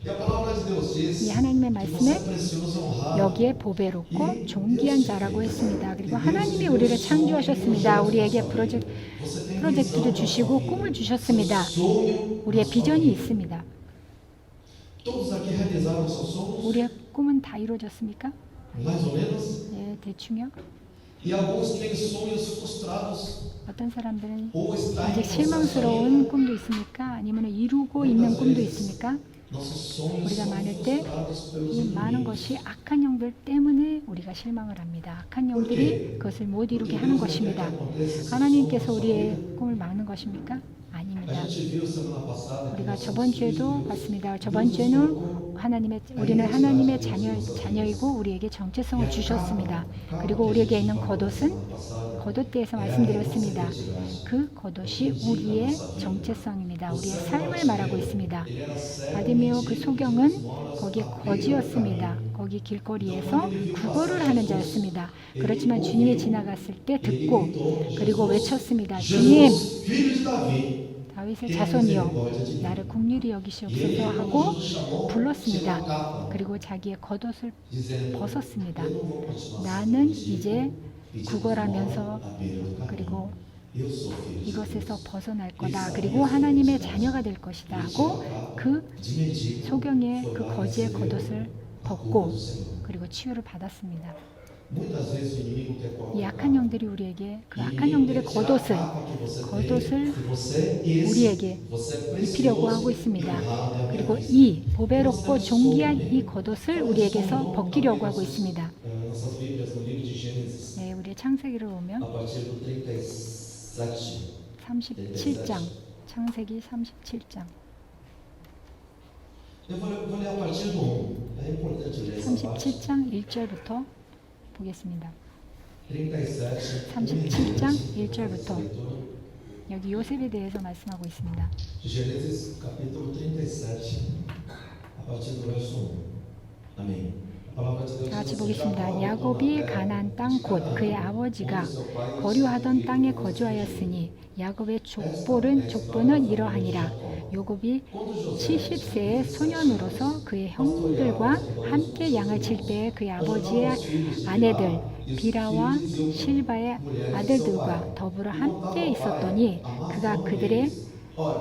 이 하나님의 말씀에 여기에 보배롭고 존귀한 자라고 했습니다. 그리고 하나님이 우리를 창조하셨습니다. 우리에게 프로젝트도 주시고 꿈을 주셨습니다. 우리의 비전이 있습니다. 우리의 꿈은 다 이루어졌습니까? 네, 대충요. 어떤 사람들은 아직 실망스러운 꿈도 있습니까? 아니면 이루고 있는 꿈도 있습니까? 우리가 많을 때 이 많은 것이 악한 영들 때문에 우리가 실망을 합니다. 악한 영들이 그것을 못 이루게 하는 것입니다. 하나님께서 우리의 꿈을 막는 것입니까? 아닙니다. 우리가 저번 주에도 봤습니다. 저번 주에는 우리는 하나님의 자녀이고 우리에게 정체성을 주셨습니다. 그리고 우리에게 있는 겉옷대에서 말씀드렸습니다. 그 겉옷이 우리의 정체성입니다. 우리의 삶을 말하고 있습니다. 바디메오 그 소경은 거기에 거지였습니다. 거기 길거리에서 구걸을 하는 자였습니다. 그렇지만 주님이 지나갔을 때 듣고 그리고 외쳤습니다. 주님, 다윗의 자손이여 나를 긍휼히 여기시옵소서 하고 불렀습니다. 그리고 자기의 겉옷을 벗었습니다. 나는 이제 구걸하면서 그리고 이것에서 벗어날 거다. 그리고 하나님의 자녀가 될 것이다 하고 그 소경의 그 거지의 겉옷을 벗고 그리고 치유를 받았습니다. 이 악한 영들이 우리에게 그 악한 영들의 겉옷을 우리에게 입히려고 하고 있습니다. 그리고 이 보배롭고 존귀한 이 겉옷을 우리에게서 벗기려고 하고 있습니다. 네, 우리의 창세기를 보면 37장, 창세기 37장 37장 1절부터 보겠습니다. 37장 1절부터 여기 요셉에 대해서 말씀하고 있습니다. 다 같이 보겠습니다. 야곱이 가나안 땅 곧 그의 아버지가 거류하던 땅에 거주하였으니 야곱의 족보는 이러하니라. 야곱이 70세의 소년으로서 그의 형들과 함께 양을 칠 때에 그의 아버지의 아내들 비라와 실바의 아들들과 더불어 함께 있었더니 그가 그들의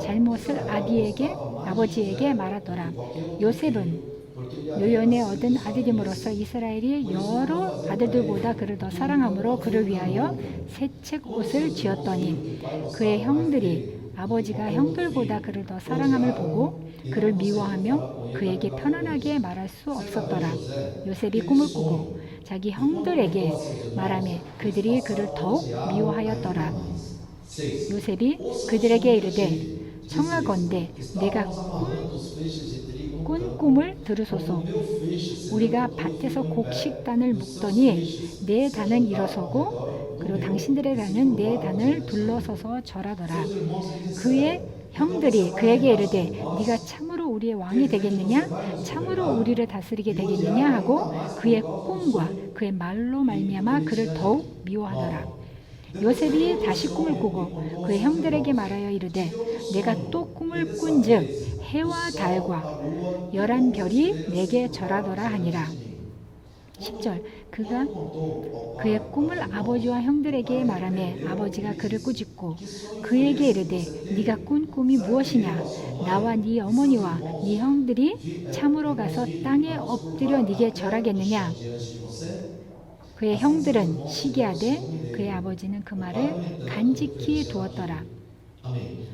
잘못을 아버지에게 말하더라. 요셉은 요연에 얻은 아들임으로써 이스라엘이 여러 아들들보다 그를 더 사랑함으로 그를 위하여 새책 옷을 지었더니 그의 형들이 아버지가 형들보다 그를 더 사랑함을 보고 그를 미워하며 그에게 편안하게 말할 수 없었더라. 요셉이 꿈을 꾸고 자기 형들에게 말하며 그들이 그를 더욱 미워하였더라. 요셉이 그들에게 이르되 청하건대 내가 꾼 꿈을 들으소서. 우리가 밭에서 곡식단을 묶더니 내 단은 일어서고 그리고 당신들의 단은 내 단을 둘러서서 절하더라. 그의 형들이 그에게 이르되 네가 참으로 우리의 왕이 되겠느냐? 참으로 우리를 다스리게 되겠느냐? 하고 그의 꿈과 그의 말로 말미암아 그를 더욱 미워하더라. 요셉이 다시 꿈을 꾸고 그의 형들에게 말하여 이르되 내가 또 꿈을 꾼즉 해와 달과 11별이 내게 절하더라 하니라. 10절 그가 그의 꿈을 아버지와 형들에게 말하며 아버지가 그를 꾸짖고 그에게 이르되 네가 꾼 꿈이 무엇이냐? 나와 네 어머니와 네 형들이 참으로 가서 땅에 엎드려 네게 절하겠느냐? 그의 형들은 시기하되 그의 아버지는 그 말을 간직히 두었더라. 아멘.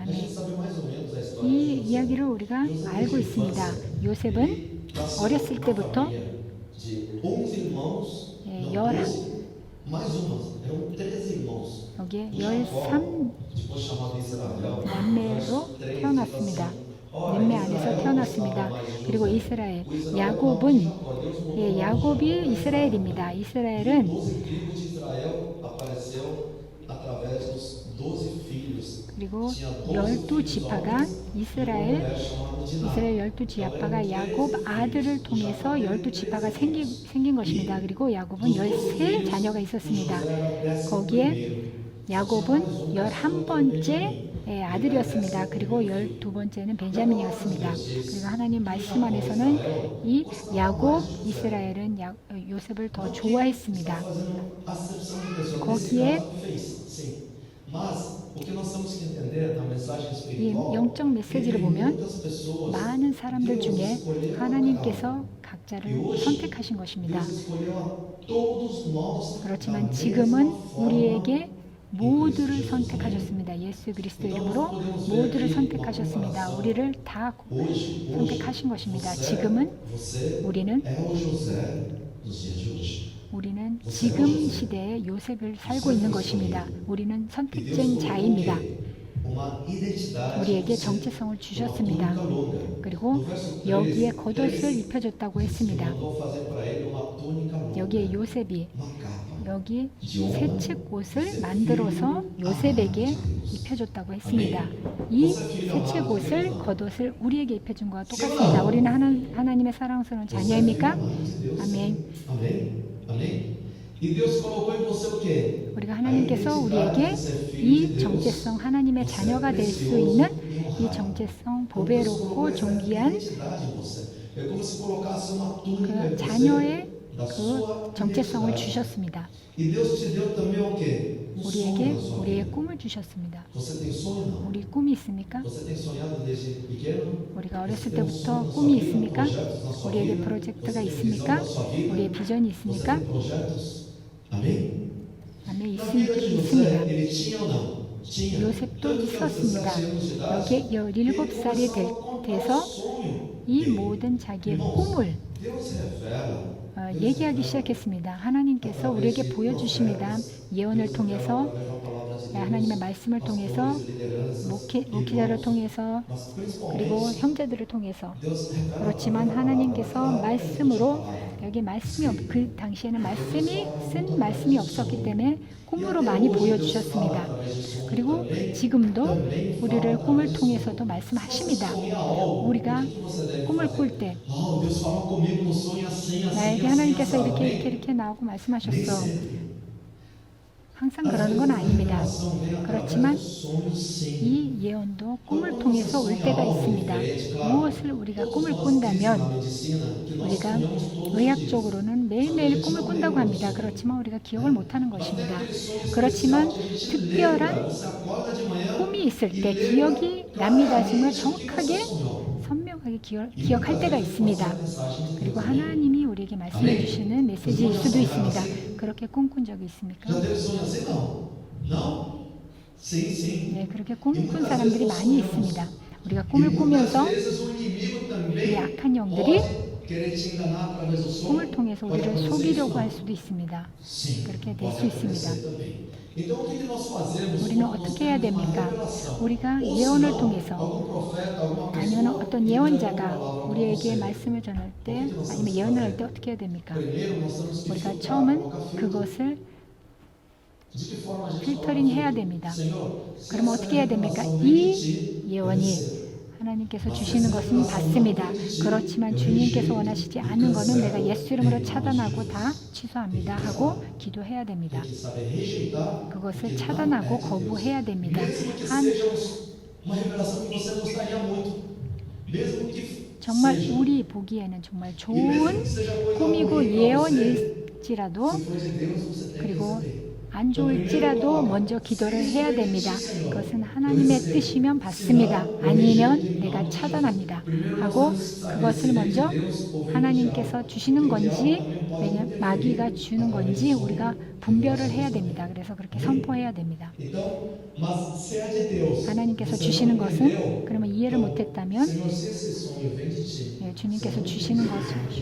이 이야기를 우리가 알고 있습니다. 요셉은 어렸을 때부터 13남매로 태어났습니다. 남매 안에서 태어났습니다. 그리고 이스라엘, 야곱이 이스라엘입니다. 이스라엘은 그리고 12지파가 이스라엘 12지파가 야곱 아들을 통해서 12지파가 생긴 것입니다. 그리고 야곱은 13자녀가 있었습니다. 거기에 야곱은 11번째 아들이었습니다. 그리고 12번째는 베냐민이었습니다. 그리고 하나님 말씀 안에서는 이 야곱, 이스라엘은 요셉을 더 좋아했습니다. 거기에 이 영적 메시지를 보면 많은 사람들 중에 하나님께서 각자를 선택하신 것입니다. 그렇지만 지금은 우리에게 모두를 선택하셨습니다. 예수 그리스도 이름으로 모두를 선택하셨습니다. 우리를 다 선택하신 것입니다. 지금은 우리는 지금 시대에 요셉을 살고 있는 것입니다. 우리는 선택된 자입니다. 우리에게 정체성을 주셨습니다. 그리고 여기에 겉옷을 입혀줬다고 했습니다. 여기에 요셉이 여기 새측 옷을 만들어서 요셉에게 입혀줬다고 했습니다. 이 새측 옷을 겉옷을 우리에게 입혀준 것과 똑같습니다. 우리는 하나님의 사랑스러운 자녀입니까? 아멘. 우리가 하나님께서 우리에게 이 정체성, 하나님의 자녀가 될 수 있는 이 정체성, 보배롭고 존귀한 그 자녀의 그 정체성을 주셨습니다. 우리에게 우리의 꿈을 주셨습니다. 우리 꿈이 있습니까? 우리가 어렸을 때부터 꿈이 있습니까? 우리에게 프로젝트가 있습니까? 우리의 비전이 있습니까? 아멘, 있습니다. 요셉도 있었습니다. 여기에 17살이 돼서 이 모든 자기의 꿈을 얘기하기 시작했습니다. 하나님께서 우리에게 보여주십니다. 예언을 통해서, 하나님의 말씀을 통해서, 목회자를 통해서, 그리고 형제들을 통해서. 그렇지만 하나님께서 말씀으로, 여기 그 당시에는 쓴 말씀이 없었기 때문에 꿈으로 많이 보여주셨습니다. 그리고 지금도 우리를 꿈을 통해서도 말씀하십니다. 우리가 꿈을 꿀 때 나에게 하나님께서 이렇게 나오고 말씀하셨어. 항상 그러는 건 아닙니다. 그렇지만 이 예언도 꿈을 통해서 올 때가 있습니다. 무엇을 우리가 꿈을 꾼다면 우리가 의학적으로는 매일매일 꿈을 꾼다고 합니다. 그렇지만 우리가 기억을 못하는 것입니다. 그렇지만 특별한 꿈이 있을 때 기억이 납니다. 정말 정확하게 선명하게 기억할 때가 있습니다. 그리고 하나님이 우리에게 말씀해 주시는 메시지일 수도 있습니다. 그렇게 꿈꾼 적이 있습니까? 네, 그렇게 꿈꾼 사람들이 많이 있습니다. 우리가 꿈을 꾸면서 이 악한 영들이 꿈을 통해서 우리를 속이려고 할 수도 있습니다. 그렇게 될 수 있습니다. 우리는 어떻게 해야 됩니까? 우리가 예언을 통해서 아니면 어떤 예언자가 우리에게 말씀을 전할 때 아니면 예언을 할 때 어떻게 해야 됩니까? 우리가 처음은 그것을 필터링 해야 됩니다. 그러면 어떻게 해야 됩니까? 이 예언이 하나님께서 주시는 것은 받습니다. 그렇지만 주님께서 원하시지 않는 것은 내가 예수 이름으로 차단하고 다 취소합니다 하고 기도해야 됩니다. 그것을 차단하고 거부해야 됩니다. 정말 우리 보기에는 정말 좋은 꿈이고 예언일지라도 그리고 안 좋을지라도 먼저 기도를 해야 됩니다. 그것은 하나님의 뜻이면 받습니다. 아니면 내가 차단합니다. 하고 그것을 먼저 하나님께서 주시는 건지 마귀가 주는 건지 우리가 분별을 해야 됩니다. 그래서 그렇게 선포해야 됩니다. 하나님께서 주시는 것은 그러면 이해를 못했다면 주님께서 주시는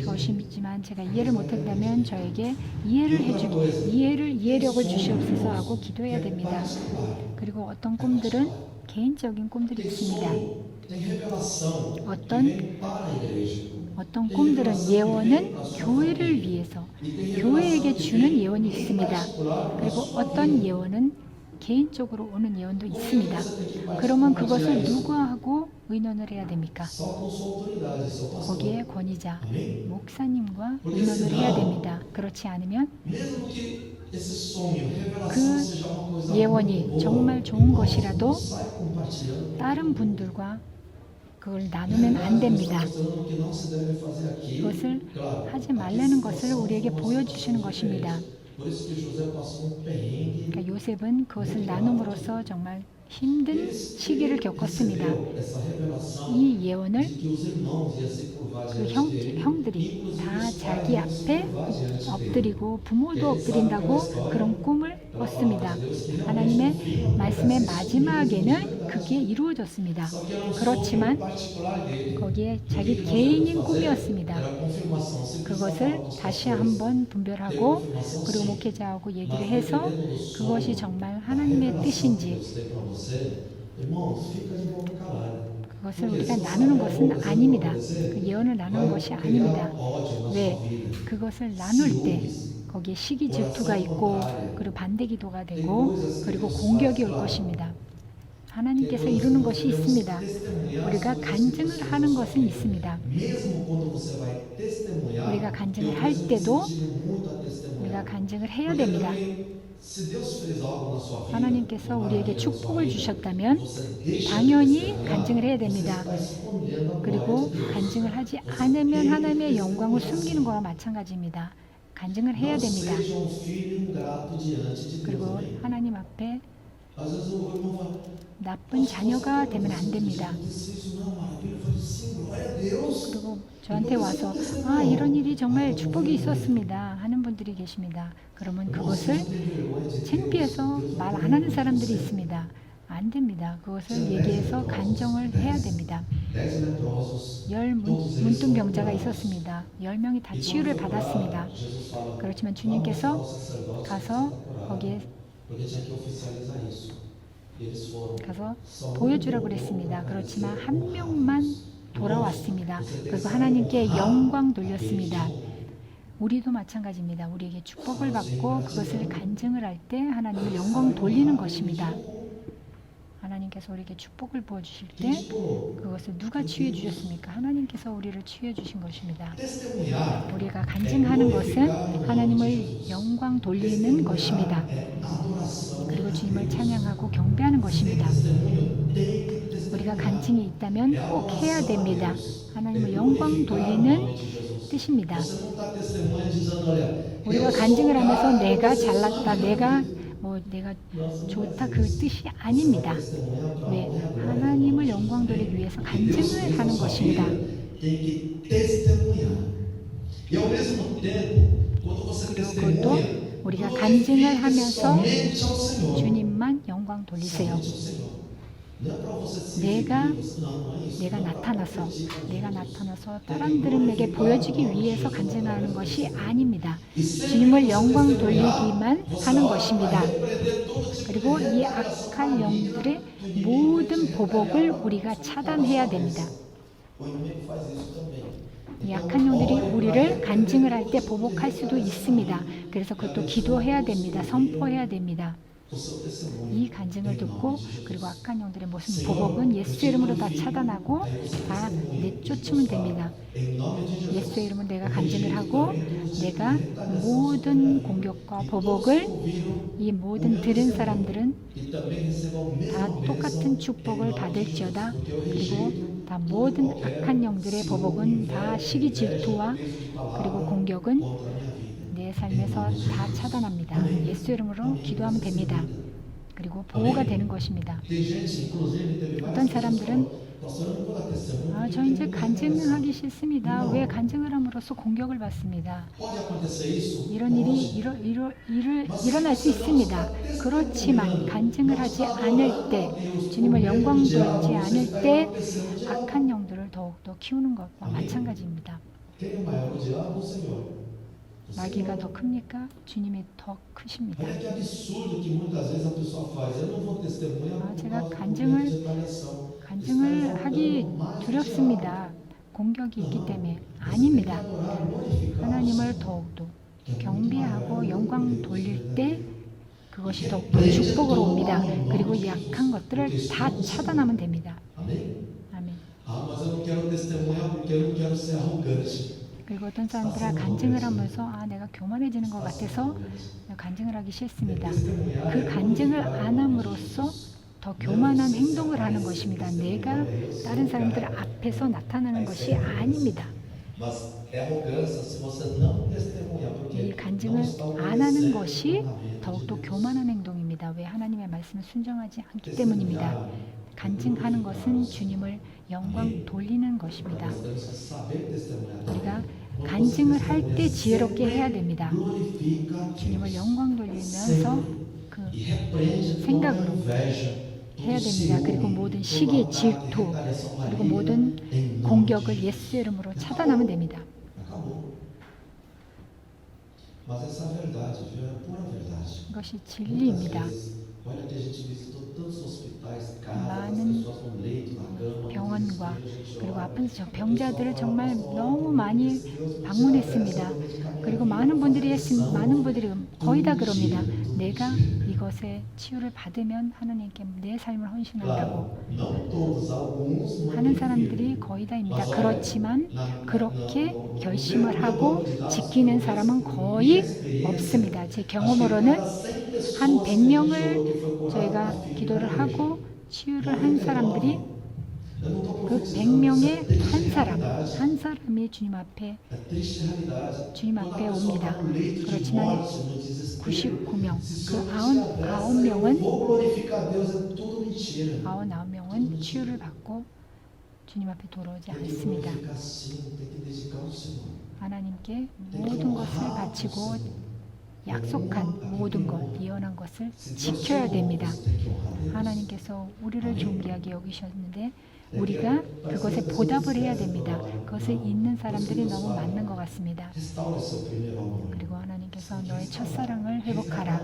것이지만 제가 이해를 못했다면 저에게 이해력을 주시옵소서 하고 기도해야 됩니다. 그리고 어떤 꿈들은 개인적인 꿈들이 있습니다. 어떤 꿈들은 예언은 교회를 위해서 교회에게 주는 예언이 있습니다. 그리고 어떤 예언은 개인적으로 오는 예언도 있습니다. 그러면 그것을 누구하고 의논을 해야 됩니까? 거기에 권위자, 목사님과 의논을 해야 됩니다. 그렇지 않으면 esse sonho, 그 revelação seja uma coisa muito 예언이 boa, 정말 좋은 것이라도 não sai compartilhando. 다른 분들과 그걸 Na 나누면 안 verdade, Deus está 됩니다. mostrando que não se deve fazer aqui. 그것을 Claro, 하지 aqui a 말라는 것을 situação 우리에게 são 보여주시는 situações 것입니다. diferentes. Por isso que José passou perrengue. 그러니까 요셉은 그것을 나눔으로써 정말 힘든 시기를 겪었습니다. Recebeu essa revelação 이 예언을 de que os irmãos iam se curvar 그 diante dele. 형들이 Inclusive, 다 os 자기 pais iam se 앞에 curvar diante dele. 엎드리고 부모도 엎드린다고 그런 꿈을 꿨습니다. 하나님의 말씀의 마지막에는 그게 이루어졌습니다. Só que era um sonho 그렇지만 particular dele. 거기에 E o 자기 que nós 개인인 devemos fazer 꿈이었습니다. era a confirmação. Se 그것을 precisava dos 다시 pastores, 한번 ter 분별하고 confirmação, 그리고 sim. 목회자하고 얘기를 Mas 해서 dependendo do 그것이 sonho, 정말 da 하나님의 revelação que 뜻인지 Deus tem para você, irmãos, fica de boca calada. 그것을 Porque 우리가 se 나누는 você 것은 for, você 아닙니다. não obedecer, 그 예언을 나누는 vai 것이 criar 아닙니다. ódio na 왜? sua vida. 그것을 나눌 때 ciúmes, 거기에 시기 질투가 있고 그리고 반대 기도가 되고 그리고 공격이 올 것입니다. 하나님께서 이루는 것이 있습니다. 우리가 간증을 하는 것은 있습니다. mesmo quando você vai testemunhar, 우리가 간증을 eu 할 tenho 때도 insistido muito a testemunhar. 우리가 간증을 해야 Porque 됩니다. também, se Deus fez algo na sua vida, 하나님께서 uma 우리에게 maravilha na sua 축복을 vida, 주셨다면 você deixa de 당연히 testemunhar, 간증을 해야 você 됩니다. está escondendo a 그리고 glória de Deus. 간증을 하지 않으면 하나님의 영광을 숨기는 거와 마찬가지입니다. 간증을 해야 Não 됩니다. seja um filho ingrato diante de Deus. 그리고 Amém? 하나님 앞에 Às vezes o irmão fala, 나쁜 자녀가 되면 안 됩니다. aconteceu isso não, maravilha. Eu falei, sim, glória a Deus. 그리고 저한테 와서 아 이런 일이 정말 축복이 있었습니다 하는 분들이 계십니다. 그러면 그것을 창피해서 말 안 하는 사람들이 있습니다. 안 됩니다. 그것을 얘기해서 간정을 해야 됩니다. 10 leprosos, 문둥병자가 있었습니다. 10명이 다 치유를 받았습니다. Jesus fala, 그렇지만 vamos 주님께서 ao sacerdócio 가서 curar. 거기에 Porque tinha que oficializar isso. E eles foram. 가서 Só 보여주라고 그랬습니다. 그렇지만 한 명만 돌아왔습니다. 그리고 하나님께 영광 돌렸습니다. 우리도 마찬가지입니다. 우리에게 축복을 받고 그것을 간증을 할 때 하나님을 영광 돌리는 것입니다. 하나님께서 우리에게 축복을 부어주실 때 그것을 누가 취해 주셨습니까? 하나님께서 우리를 취해 주신 것입니다. testemunhar 우리가 간증하는 것은 하나님을 영광 돌리는 것입니다. é adoração. 그리고 주님을 찬양하고 경배하는 것입니다. Testemunho tem que testemunhar. 우리가 간증이 있다면 꼭 해야 됩니다. 하나님을 영광 돌리는 뜻입니다. Você não está testemunhando dizendo, olha, 우리가 간증을 하면서 내가 잘났다, 내가 좋다 그 뜻이 아닙니다. 왜? 하나님을 영광 돌리기 위해서 간증을 하는 것입니다. tem que testemunhar. E ao mesmo tempo, quando você 그리고 testemunha, 그것도 우리가 간증을 하면서 somente ao Senhor. 주님만 영광 돌리세요. Somente ao Senhor. Não é para você se 내가 exibir, não é isso. 내가 나타나서 사람들에게 보여주기 위해서 간증하는 것이 아닙니다. 주님을 영광 돌리기만 하는 것입니다. 그리고 이 악한 영들의 모든 보복을 우리가 차단해야 됩니다. O inimigo faz isso também. 이 악한 영들이 우리를 간증을 할 때 보복할 수도 있습니다. 그래서 그것도 기도해야 됩니다. 선포해야 됩니다. O seu testemunho. 이 간증을 듣고 그리고 악한 영들의 모습 보복은 예수 이름으로 다 차단하고 다 내쫓으면 됩니다. Em nome de Jesus. 예수의 이름으로 내가 간증을 하고 내가 모든 공격과 보복을 이 모든 들은 사람들은 E também receba o 다 mesmo 똑같은 축복을 받을지어다. 그리고 다 모든 악한 영들의 보복은 다 시기 질투와 그리고 공격은 contra a minha vida. 내 삶에서 다 차단합니다. 예수 이름으로 기도하면 됩니다. 그리고 보호가 되는 것입니다. Tem gente, inclusive, teve 어떤 várias 사람들은 pastor, eu não vou dar testemunho. 아, 저 이제 간증하기 싫습니다. 왜 간증을 함으로써 공격을 받습니다. Pode acontecer isso? 이런 일이 일어날 수 있습니다. 그렇지만 간증을 하지 않을 때, 주님을 영광 돌리지 않을 때 악한 영들을 더욱더 키우는 것과 마찬가지입니다. Quem é maior, o diabo ou o Senhor? 마귀가 더 큽니까? 주님이 더 크십니다. Olha que absurdo que muitas vezes a pessoa faz. Eu não vou testemunhar por 제가 causa do 간증을 medo de retaliação. 간증을 하기 두렵습니다. 공격이 있기 때문에 아닙니다. 하나님을 더욱더 경배하고 영광 돌릴 때 그것이 더욱더 축복으로 옵니다. 그리고 약한 것들을 다 차단하면 됩니다. Amém? 아멘. Ah, mas eu não quero testemunhar porque eu não quero ser arrogante. 그리고 어떤 사람들은 간증을 하면서 내가 교만해지는 것 같아서 간증을 하기 싫습니다. 그 간증을 안 함으로써 더 교만한 행동을 하는 것입니다. 내가 다른 사람들 앞에서 나타나는 것이 아닙니다. Mas é arrogância se você não testemunhar, 이 porque não 간증을 está 안 하는 obedecendo 것이 na vida de 더욱더 Deus. 교만한 행동입니다. 왜? 하나님의 말씀을 순종하지 않기 때문입니다. 간증하는 것은 주님을 영광 돌리는 것입니다. Nós temos que saber testemunhar também. 우리가 Quando 간증을 você 할 때 testemunha, 지혜롭게 해야 sempre 됩니다. glorifica 주님을 Deus. 영광 돌리면서 그 E repreende toda 생각으로 inveja, 해야 todo 됩니다. ciúme, 그리고 모든 toda 시기, maldade, 질투, retaliação 그리고 maligna, 모든 em nome 공격을 de 예수 이름으로 차단하면 됩니다. Acabou. Mas essa é a verdade, viu? É a pura verdade. 이것이 Muitas 진리입니다. vezes, olha que a gente visitou tantos hospitais, casas, as 많은 pessoas no leito, na cama, 병원과 no desespero, a gente 그리고 ora, 아픈 a 병자들을 pessoa 정말 fala, pastor, 너무 많이 Deus me tira 방문했습니다. dessa, Deus me caminha 그리고 a 많은 vida, 분들이 faça 많은 분들이 거의 다 그럽니다. tudo 내가 mentira. 이것에 치유를 받으면 하나님께 내 삶을 헌신한다고 Claro, não todos, alguns 하는 mantêm 사람들이 firme. 거의 다입니다. Mas olha, 그렇지만 na- 그렇게 no 결심을 primeiro 하고 tempo de dar 지키는 as 사람은 promessas, 거의 minha experiência, 없습니다. 제 acho que 경험으로는 cada 100 pessoas 한 que a gente 100명을 orou que foi curado 저희가 na filha 기도를 da igreja. 하고 치유를 한 사람들이 Eu não estou 그 profetizando, 100명의 isso é triste 한 사람, realidade. 한 사람이 주님 앞에 É triste realidade. 주님 Quando 앞에 a pessoa 옵니다. está no leito de 그렇지만 morte, no desespero, 99명, se 그 somente se abraça, eu 99명은 vou glorificar Deus, é tudo mentira. 99명은 치유를 받고 주님 앞에 돌아오지 Tem que 않습니다. glorificar sim, tem que dedicar ao Senhor. 하나님께 모든 것을 바치고 약속한 모든 것, 예언한 것을 Se Deus 지켜야 te 됩니다. honra, você tem que honrar Deus. 하나님께서 우리를 존귀하게 여기셨는데 우리가 그것에 보답을 해야 됩니다. 그것을 잊는 사람들이 너무 많은 것 같습니다. Restaure seu primeiro amor. 그리고 하나님께서 너의 첫사랑을 회복하라,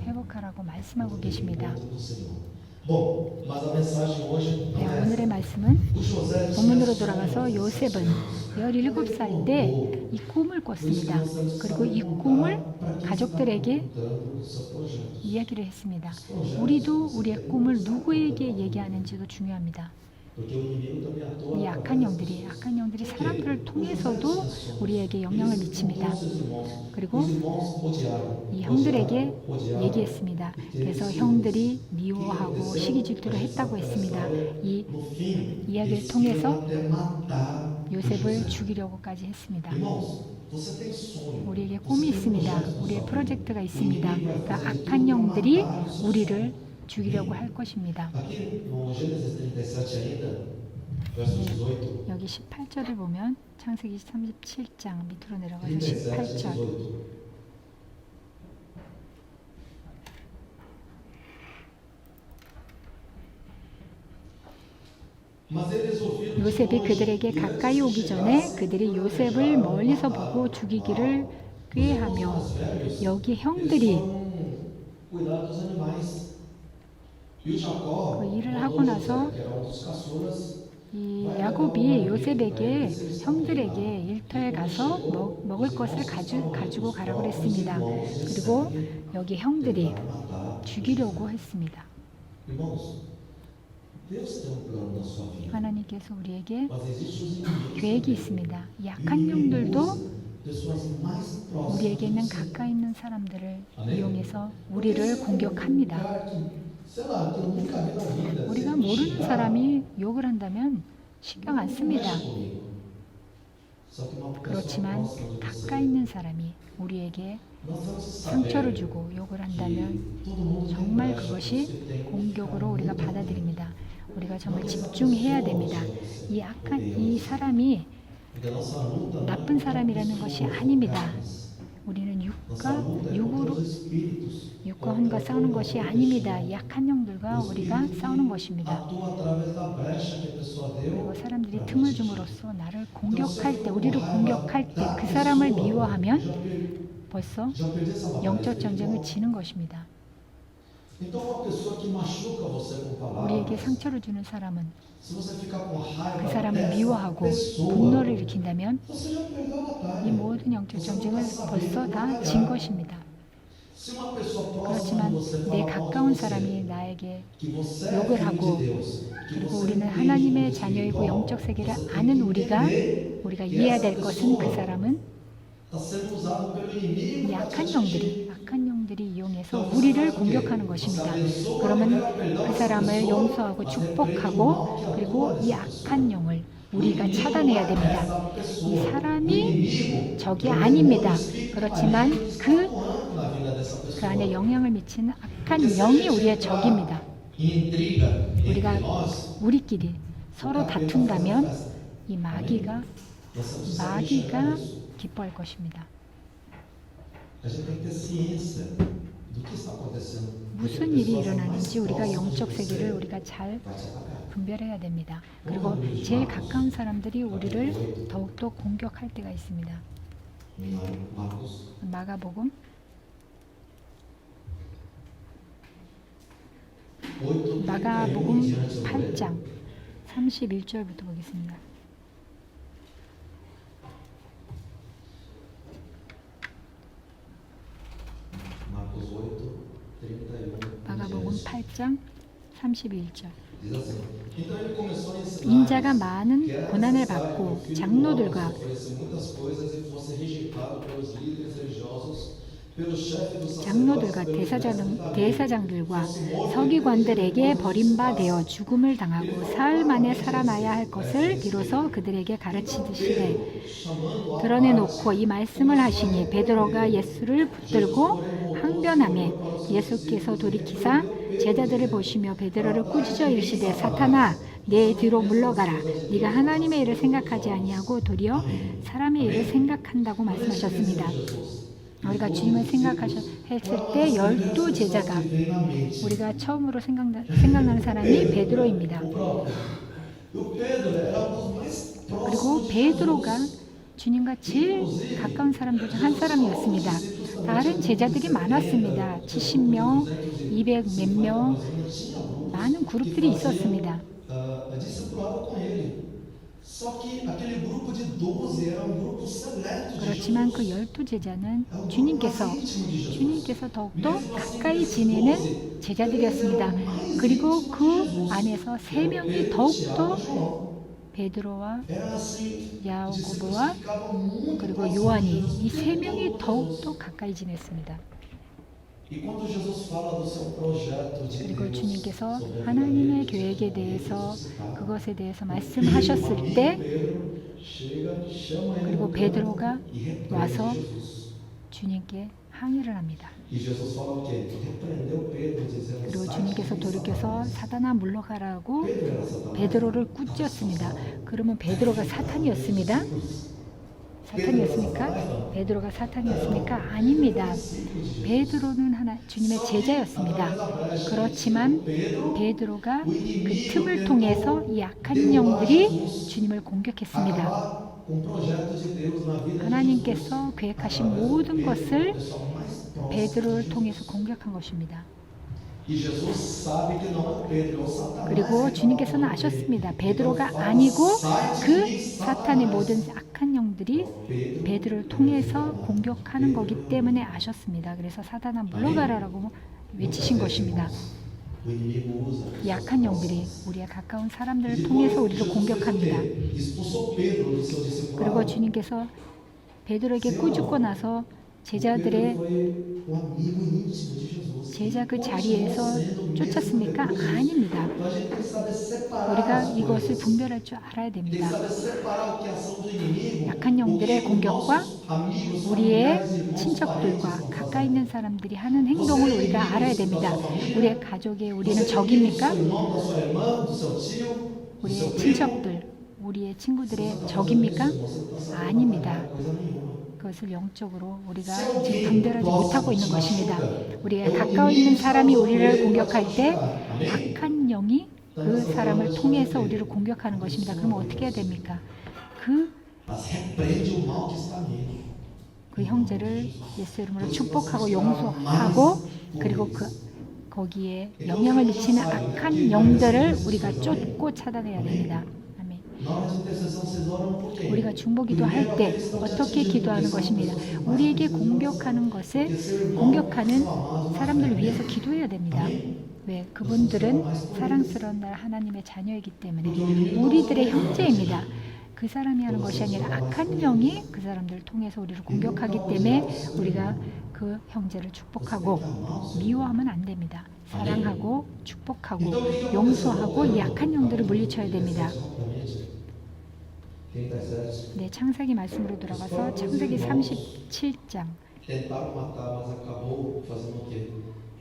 회복하라고 말씀하고 계십니다. Encontro com o Senhor. Bom, mas a mensagem hoje não 네, é 오늘의 essa. 말씀은 O José 본문으로 tinha 돌아가서 sonhos. 요셉은 17살 때 이 꿈을 꿨습니다. 그리고 이 꿈을 가족들에게 Contando o seu projeto. 이야기를 했습니다. 우리도 우리의 꿈을 누구에게 얘기하는지도 중요합니다. Porque o inimigo também atua 이 악한 영들이 사람들을 통해서도 우리에게 영향을 미칩니다. 그리고 Os irmãos odiaram. 이 형들에게 odiaram. 얘기했습니다. 그래서 형들이 미워하고 시기 질투를 했다고 했습니다. 이 No fim, 이야기를 eles 통해서 queriam até matar 요셉을 José. 죽이려고까지 했습니다. Irmãos, você tem sonho. 우리에게 Você 꿈이 tem 있습니다. projetos 우리의 na sua 프로젝트가 vida. 있습니다. 그러니까 악한 영들이 우리를 죽이려고 할 것입니다. Aqui no Gênesis 37 ainda, verso 18. 여기 18절을 보면 창세기 37장 밑으로 내려가서 37, 18절 18. Mas eles ouviram de 요셉이 longe 그들에게 que 가까이 antes 오기 que 전에 chegasse, 그들이 요셉을 멀리서 보고 죽이기를 꾀하며 여기 형들이 cuidar dos animais. E o Jacó, 그 일을 mandou 하고 나서 José, que era um dos caçulas, 이 야곱이 요셉에게 형들에게 일터에 가서 먹을 것을 가지고 가라고 했습니다. 그리고 여기 형들이 para matar. 죽이려고 했습니다. Irmãos, Deus tem um plano na sua vida. 하나님께서 우리에게 Mas existe os inimigos. 계획이 있습니다. 약한 영들도 pessoas mais próximas. 우리에게 있는 가까이 있는 사람들을 이용해서 우리를 공격합니다. Sei lá, que eu nunca vi na vida. 우리가 Você me 모르는 xingar, 사람이 욕을 한다면 신경 안 não 씁니다. mexe comigo. Só que uma pessoa 그렇지만 próxima de 가까이 você, 있는 사람이 우리에게 nós temos que 상처를 saber 주고 욕을 que 한다면 todo mundo tem 정말 brecha, 그것이 você tem que 공격으로 우리가 ficar muito 받아들입니다. 우리가 정말 집중해야 됩니다. 이 사람이 Porque a nossa luta não 나쁜 é 사람이라는 contra 것이 os 아닙니다. carnes. 우리는 Nossa luta é contra 육으로 os espíritos. 육과 혼과 싸우는 것이 아닙니다. 약한 영들과 O 우리가 espírito 싸우는 que 것입니다. atua através da brecha que a pessoa deu 그리고 사람들이 pra tum을 gente. 줌으로써 나를 공격할 때, 우리를 공격할 때 그 사람을 미워하면 벌써 Já perdi essa batalha 영적 espiritual. 전쟁을 지는 것입니다. Então uma pessoa que machuca você com 우리에게 palavras, 상처를 주는 사람은 se você ficar com 그 raiva 사람을 dessa 미워하고 pessoa, 분노를 일으킨다면 você já perdeu a batalha. 이 모든 영적 Você não 전쟁을 está 벌써 sabendo 다 진 batalhar. 것입니다. Se uma pessoa próxima 그렇지만 de você 내 fala mal de 가까운 você, 사람이 나에게 que você é 욕을 filho 하고 de Deus, 그리고 우리는 하나님의 자녀이고 영적 세계를 아는 우리가 이해해야 될 것은 그 사람은 está sendo usado pelo inimigo para te 악한 atingir. 영들이 이용해서 우리를 공격하는 것입니다. 그러면 그 사람을 용서하고 축복하고 그리고 이 악한 영을 우리가 차단해야 됩니다. 이 사람이 적이 아닙니다. 그렇지만 그 안에 영향을 미치는 악한 영이 우리의 적입니다. 우리가 우리끼리 서로 다툰다면 이 마귀가 기뻐할 것입니다. A gente tem que ter ciência do que está acontecendo. 무슨 일이 일어나는지 우리가 영적 세계를 우리가 잘 Vai te atacar. 분별해야 됩니다. 그리고 제일 가까운 사람들이 우리를 더욱더 공격할 때가 있습니다. Marcos 마가복음 8, 마가복음 31 diante, 8장 31절부터 보겠습니다. Marcos 8, 31. 마가복음 8장 31절. Diz assim: Então ele começou a ensinar 인자가 많은 que era 고난을 necessário que 받고 o filho do homem 장로들과 sofresse muitas coisas e fosse rejeitado pelos líderes religiosos, pelos chefes dos sacerdotes, 장로들과 대사장들과 서기관들에게 버림받아 죽음을 당하고 사흘 만에 살아나야 할 것을 비로소 그들에게 가르치시되 드러내놓고 이 말씀을 하시니 베드로가 예수를 붙들고 항변하매 예수께서 돌이키사 제자들을 보시며 베드로를 꾸짖어 이르시되 사탄아 내 뒤로 물러가라. 네가 하나님의 일을 생각하지 아니하고 도리어 사람의 일을 생각한다고 말씀하셨습니다. 우리가 주님을 생각했을 때 12 제자가 우리가 처음으로 생각나는 사람이 베드로입니다. 그리고 베드로가 주님과 제일 가까운 사람들 중 한 사람이었습니다. 다른 제자들이 많았습니다. 70명, 200 몇 명, 많은 그룹들이 있었습니다. discipulava com ele. Só que aquele grupo de 12 era um grupo seleto de 그렇지만 그 Jesus. 12 제자는 주님께서 더욱더 가까이 지내는 제자들이었습니다. 그리고 그 안에서 3명이 더욱더 베드로와 Era assim, 야고보와 ficavam muito 그리고 próximos 요한이 de 이 Jesus. 3명이 더욱더 가까이 지냈습니다. E quando Jesus fala do seu projeto de 그리고 Deus 주님께서 sobre a 하나님의 vida 계획에 dele, 대해서 ressuscitar, 그것에 대해서 o 말씀하셨을 amigo 때 Pedro chega, chama ele 그리고 no 베드로가 canto e repreende 와서 Jesus. 주님께 항의를 합니다. E Jesus fala o quê? Repreendeu Pedro dizendo: 그리고 "Sai 주님께서 de mim, 돌이켜서 Satanás." 사단아 물러가라고 Pedro era Satanás. 베드로를 꾸짖었습니다. 그러면 베드로가 사탄이었습니다. 사탄이었습니까? 베드로가 사탄이었습니까? 아닙니다. 베드로는 주님의 제자였습니다. 그렇지만 베드로가 그 틈을 통해서 이 악한 영들이 주님을 공격했습니다. Acabar com o projeto de Deus na vida de 하나님께서 계획하신 모든 것을 Jesus. 베드로를 통해서 공격한 것입니다. E Jesus sabe que não é Pedro, é o Satanás. 그리고 주님께서는 아셨습니다. 베드로가 아니고 그 사탄의 모든 악한 영들이 베드로를 통해서 공격하는 거기 때문에 아셨습니다. 그래서 사단아 물러가라라고 외치신 것입니다. O inimigo usa. 이 악한 영들이 우리의 가까운 사람들을 통해서 우리를 공격합니다. Expulsou Pedro do seu discipulado. 그리고 주님께서 베드로에게 꾸짖고 나서 제자들의 Pedro foi o amigo íntimo de Jesus. 제자 그 자리에서 쫓았습니까? 아닙니다. Então a gente tem que saber separar 우리가 as 이것을 coisas. 분별할 줄 알아야 Tem que 됩니다. saber separar o que é ação do inimigo, 약한 영들의 o que 공격과 nossos amigos, 우리의 familiares, irmãos, 친척들과 parentes estão 가까이 fazendo. 있는 사람들이 하는 행동을 우리가 알아야 됩니다. 우리의 가족에 우리는 적입니까? Do seu irmão, da sua irmã, do seu tio, do seu 우리의 primo. 친척들, 우리의 친구들의 적입니까? Você está sabendo 아닙니다. coisa nenhuma. 그것을 영적으로 우리가 지금 분별하지 못하고 있는 것입니다. 우리의 가까이 있는 사람이 우리를 공격할 때 악한 영이 그 사람을 통해서 우리를 공격하는 것입니다. 그러면 어떻게 해야 됩니까? Mas repreende o mal que está nele. 그 형제를 예수 이름으로 축복하고 용서하고 그리고 거기에 영향을 미치는 악한 영들을 우리가 쫓고 차단해야 됩니다. 아멘. Na hora de intercessão, vocês oram por quem? 우리가 중보기도할 때 어떻게 기도하는 것입니다. 우리에게 공격하는 사람들을 위해서 기도해야 됩니다. 왜? 그분들은 사랑스러운 날 하나님의 자녀이기 때문에 우리들의 형제입니다. 그 사람이 하는 것이 아니라 악한 영이 그 사람들을 통해서 우리를 공격하기 때문에 우리가 그 형제를 축복하고 미워하면 안 됩니다. 사랑하고 축복하고 용서하고 이 악한 영들을 물리쳐야 됩니다. 네, 창세기 말씀으로 돌아가서 창세기 37장. Tentaram matar, mas acabou fazendo o quê?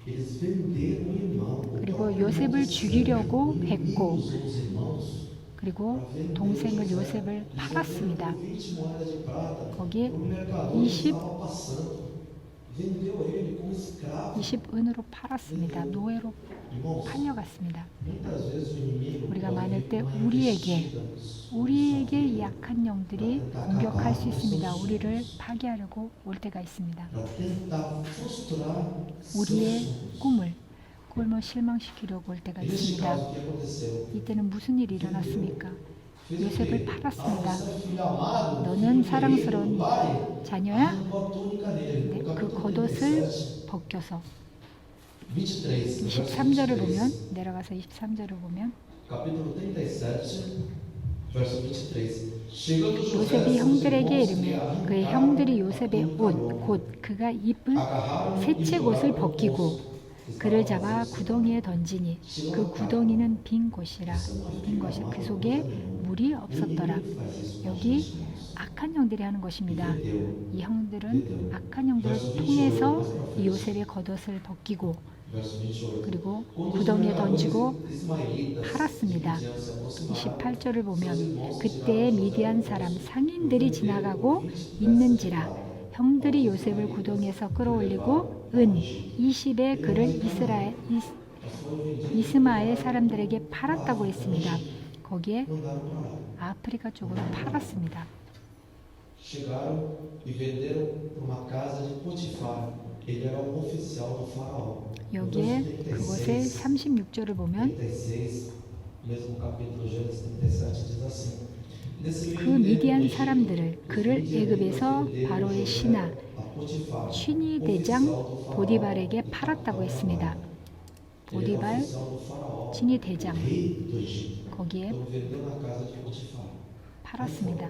Eles venderam o irmão. 그리고 요셉을 죽이려고 했고, Usou os irmãos 그리고 동생을 요셉을 팔았습니다. 20 moedas de prata. 거기에 O mercador 20 estava passando. Vendeu ele como escravo. 20은으로 팔았습니다. 노예로 Irmãos, 팔려갔습니다. muitas vezes o inimigo 우리가 pode 많을 vir 때 com uma 우리에게 investida 이 약한 영들이 공격할 수 있습니다. 우리를 파괴하려고 올 때가 있습니다. para tentar frustrar 우리의 seus 꿈을 실망시키려고 올 때가 Neste 있습니다. caso, o que aconteceu? 이때는 무슨 일이 일어났습니까? Fez o 요셉을 quê? 팔았습니다. Você é filho amado, 너는 filho 사랑스러운 querido do pai. 자녀야? Arrancou a túnica nele. 네, No 그 capítulo 겉옷을 37, 벗겨서 23, verso 23절을 23. 보면 내려가서 23절을 보면 Capítulo 37, verso 23. Chegando José 요셉이 a seus 형들에게 irmãos, 이르매 que 그의 arrancaram 형들이 a 요셉의 túnica 옷 nova, 곧 그가 입은 agarraram-no 새 e 책 옷을 jogaram no 벗기고 poço. 그를 잡아 구덩이에 던지니 그 구덩이는 빈 곳이라 그 속에 물이 없었더라. 여기 악한 영들이 하는 것입니다. 이 형들은 악한 영들을 통해서 이 요셉의 겉옷을 벗기고 Verso 28. 그리고 Quando os 구덩이에 mercadores 던지고 ismaelitas 팔았습니다. de Midian se aproximaram, 28절을 보면 그때 미디안 사람 상인들이 지나가고 있는지라 형들이 요셉을 구덩이에서 끌어올리고 은 20에 그를 이스마엘 사람들에게 팔았다고 했습니다. 거기에 mandaram parar. 아프리카 쪽으로 팔았습니다. Chegaram e venderam para uma casa de Potifar. Ele era um oficial do faraó. No 여기에 verso 그곳의 36절을 보면 36, mesmo capítulo Gênesis 37 diz assim. Nesse 그 meio tempo, 미디안 no Egito, 사람들을 그를 애굽에서 바로의 신하 a Potifar, 취니 대장 보디발에게 팔았다고 했습니다. 보디발 oficial do faraó, 취니 대장 rei do Egito. 거기에 Então vendeu na casa de Potifar. 팔았습니다.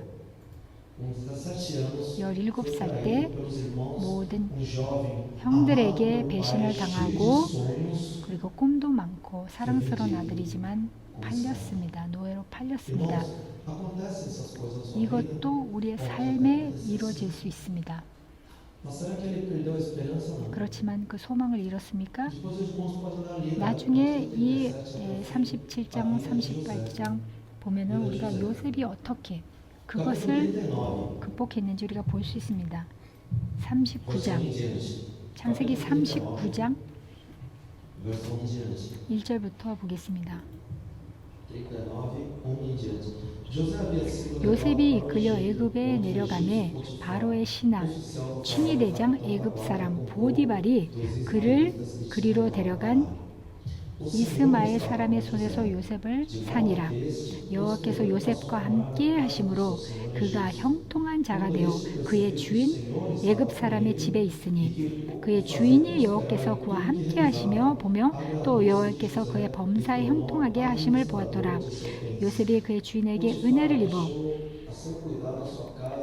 Com 17 anos, 17살 때 pelos irmãos, 모든 um jovem 형들에게 amado 배신을 pelo pai, 당하고 cheio de sonhos. 그리고 꿈도 많고 사랑스러운 아들이지만 팔렸습니다. 노예로 팔렸습니다. Irmãos, acontecem essas coisas na sua vida. 이것도 우리의 삶에 이루어질 수 있습니다. Mas será que ele perdeu a esperança? Não. 그렇지만 그 소망을 잃었습니까? Depois os irmãos podem dar ali. 나중에 이 37장, 38장 보면은 우리가 요셉이 어떻게 그것을 39, 극복했는지 우리가 볼 수 있습니다. verso 39장, 1 em diante. 창세기 39장 Verso 1 em diante. 1절부터 보겠습니다. 39, 1 em diante. José havia sido 요셉이 이끌려 애굽에 내려가매 바로의 신하 취니 대장 애굽 사람 보디발이 그를 그리로 데려간 이스마엘 사람의 손에서 요셉을 산이라. 여호와께서 요셉과 함께 하심으로 그가 형통한 자가 되어 그의 주인 애굽 사람의 집에 있으니 그의 주인이 여호와께서 그와 함께 하시며 보며 또 여호와께서 그의 범사에 형통하게 하심을 보았더라. 요셉이 그의 주인에게 은혜를 입어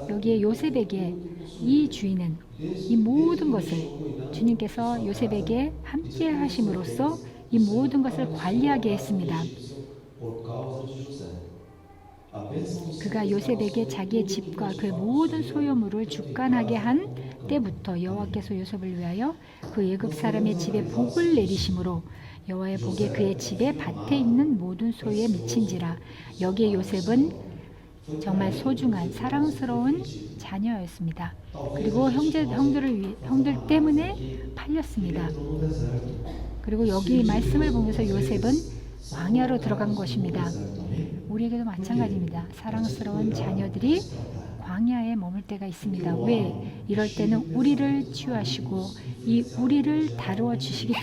여기에 요셉에게 이 주인은 이 모든 것을 주님께서 요셉에게 함께 하심으로써 이 모든 것을 관리하게 했습니다. por causa de José. A bênção do 그가 요셉에게 자기의 집과 그 모든 소유물을 주관하게 한 때부터 여호와께서 요셉을 위하여 그 애굽 사람의 집에 복을 내리심으로 여호와의 복이 그의 집에 밭에 있는 모든 소유에 미친지라. 여기에 요셉은 정말 소중한 사랑스러운 자녀였습니다. 그리고 형들 때문에 팔렸습니다. entrou no deserto. 그리고 여기 말씀을 보면서 요셉은 광야로 들어간 것입니다. Amém? 우리에게도 마찬가지입니다. 사랑스러운 자녀들이 광야에 머물 때가 있습니다. 왜? 이럴 때는 우리를 치유하시고 이 우리를 다루어 주시는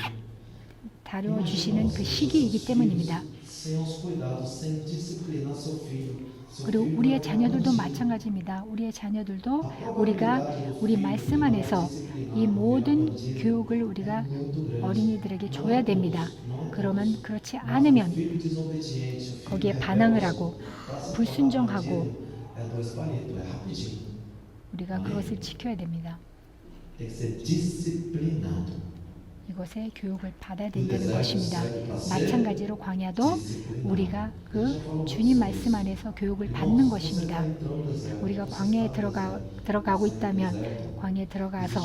그 시기이기 때문입니다. Sem os cuidados, sem disciplinar seu filho. Seu 그리고 filho 우리의 vai 자녀들도 마찬가지입니다. 우리의 자녀들도 우리가 우리 말씀 안에서 이 모든 교육을 우리가 어린이들에게 줘야 됩니다. 그러면 그렇지 Mas 않으면 o filho desobediente, o filho 거기에 rebelde, 반항을 하고 pra se 불순종하고 tornar um é dois palitos, é rapidinho. 우리가 그것을 지켜야 됩니다. Tem que ser disciplinado. 이것에 교육을 받아야 된다는 것입니다. 마찬가지로 광야도 우리가 그 주님 말씀 안에서 교육을 받는 것입니다. 우리가 광야에 들어가고 있다면, 광야에 들어가서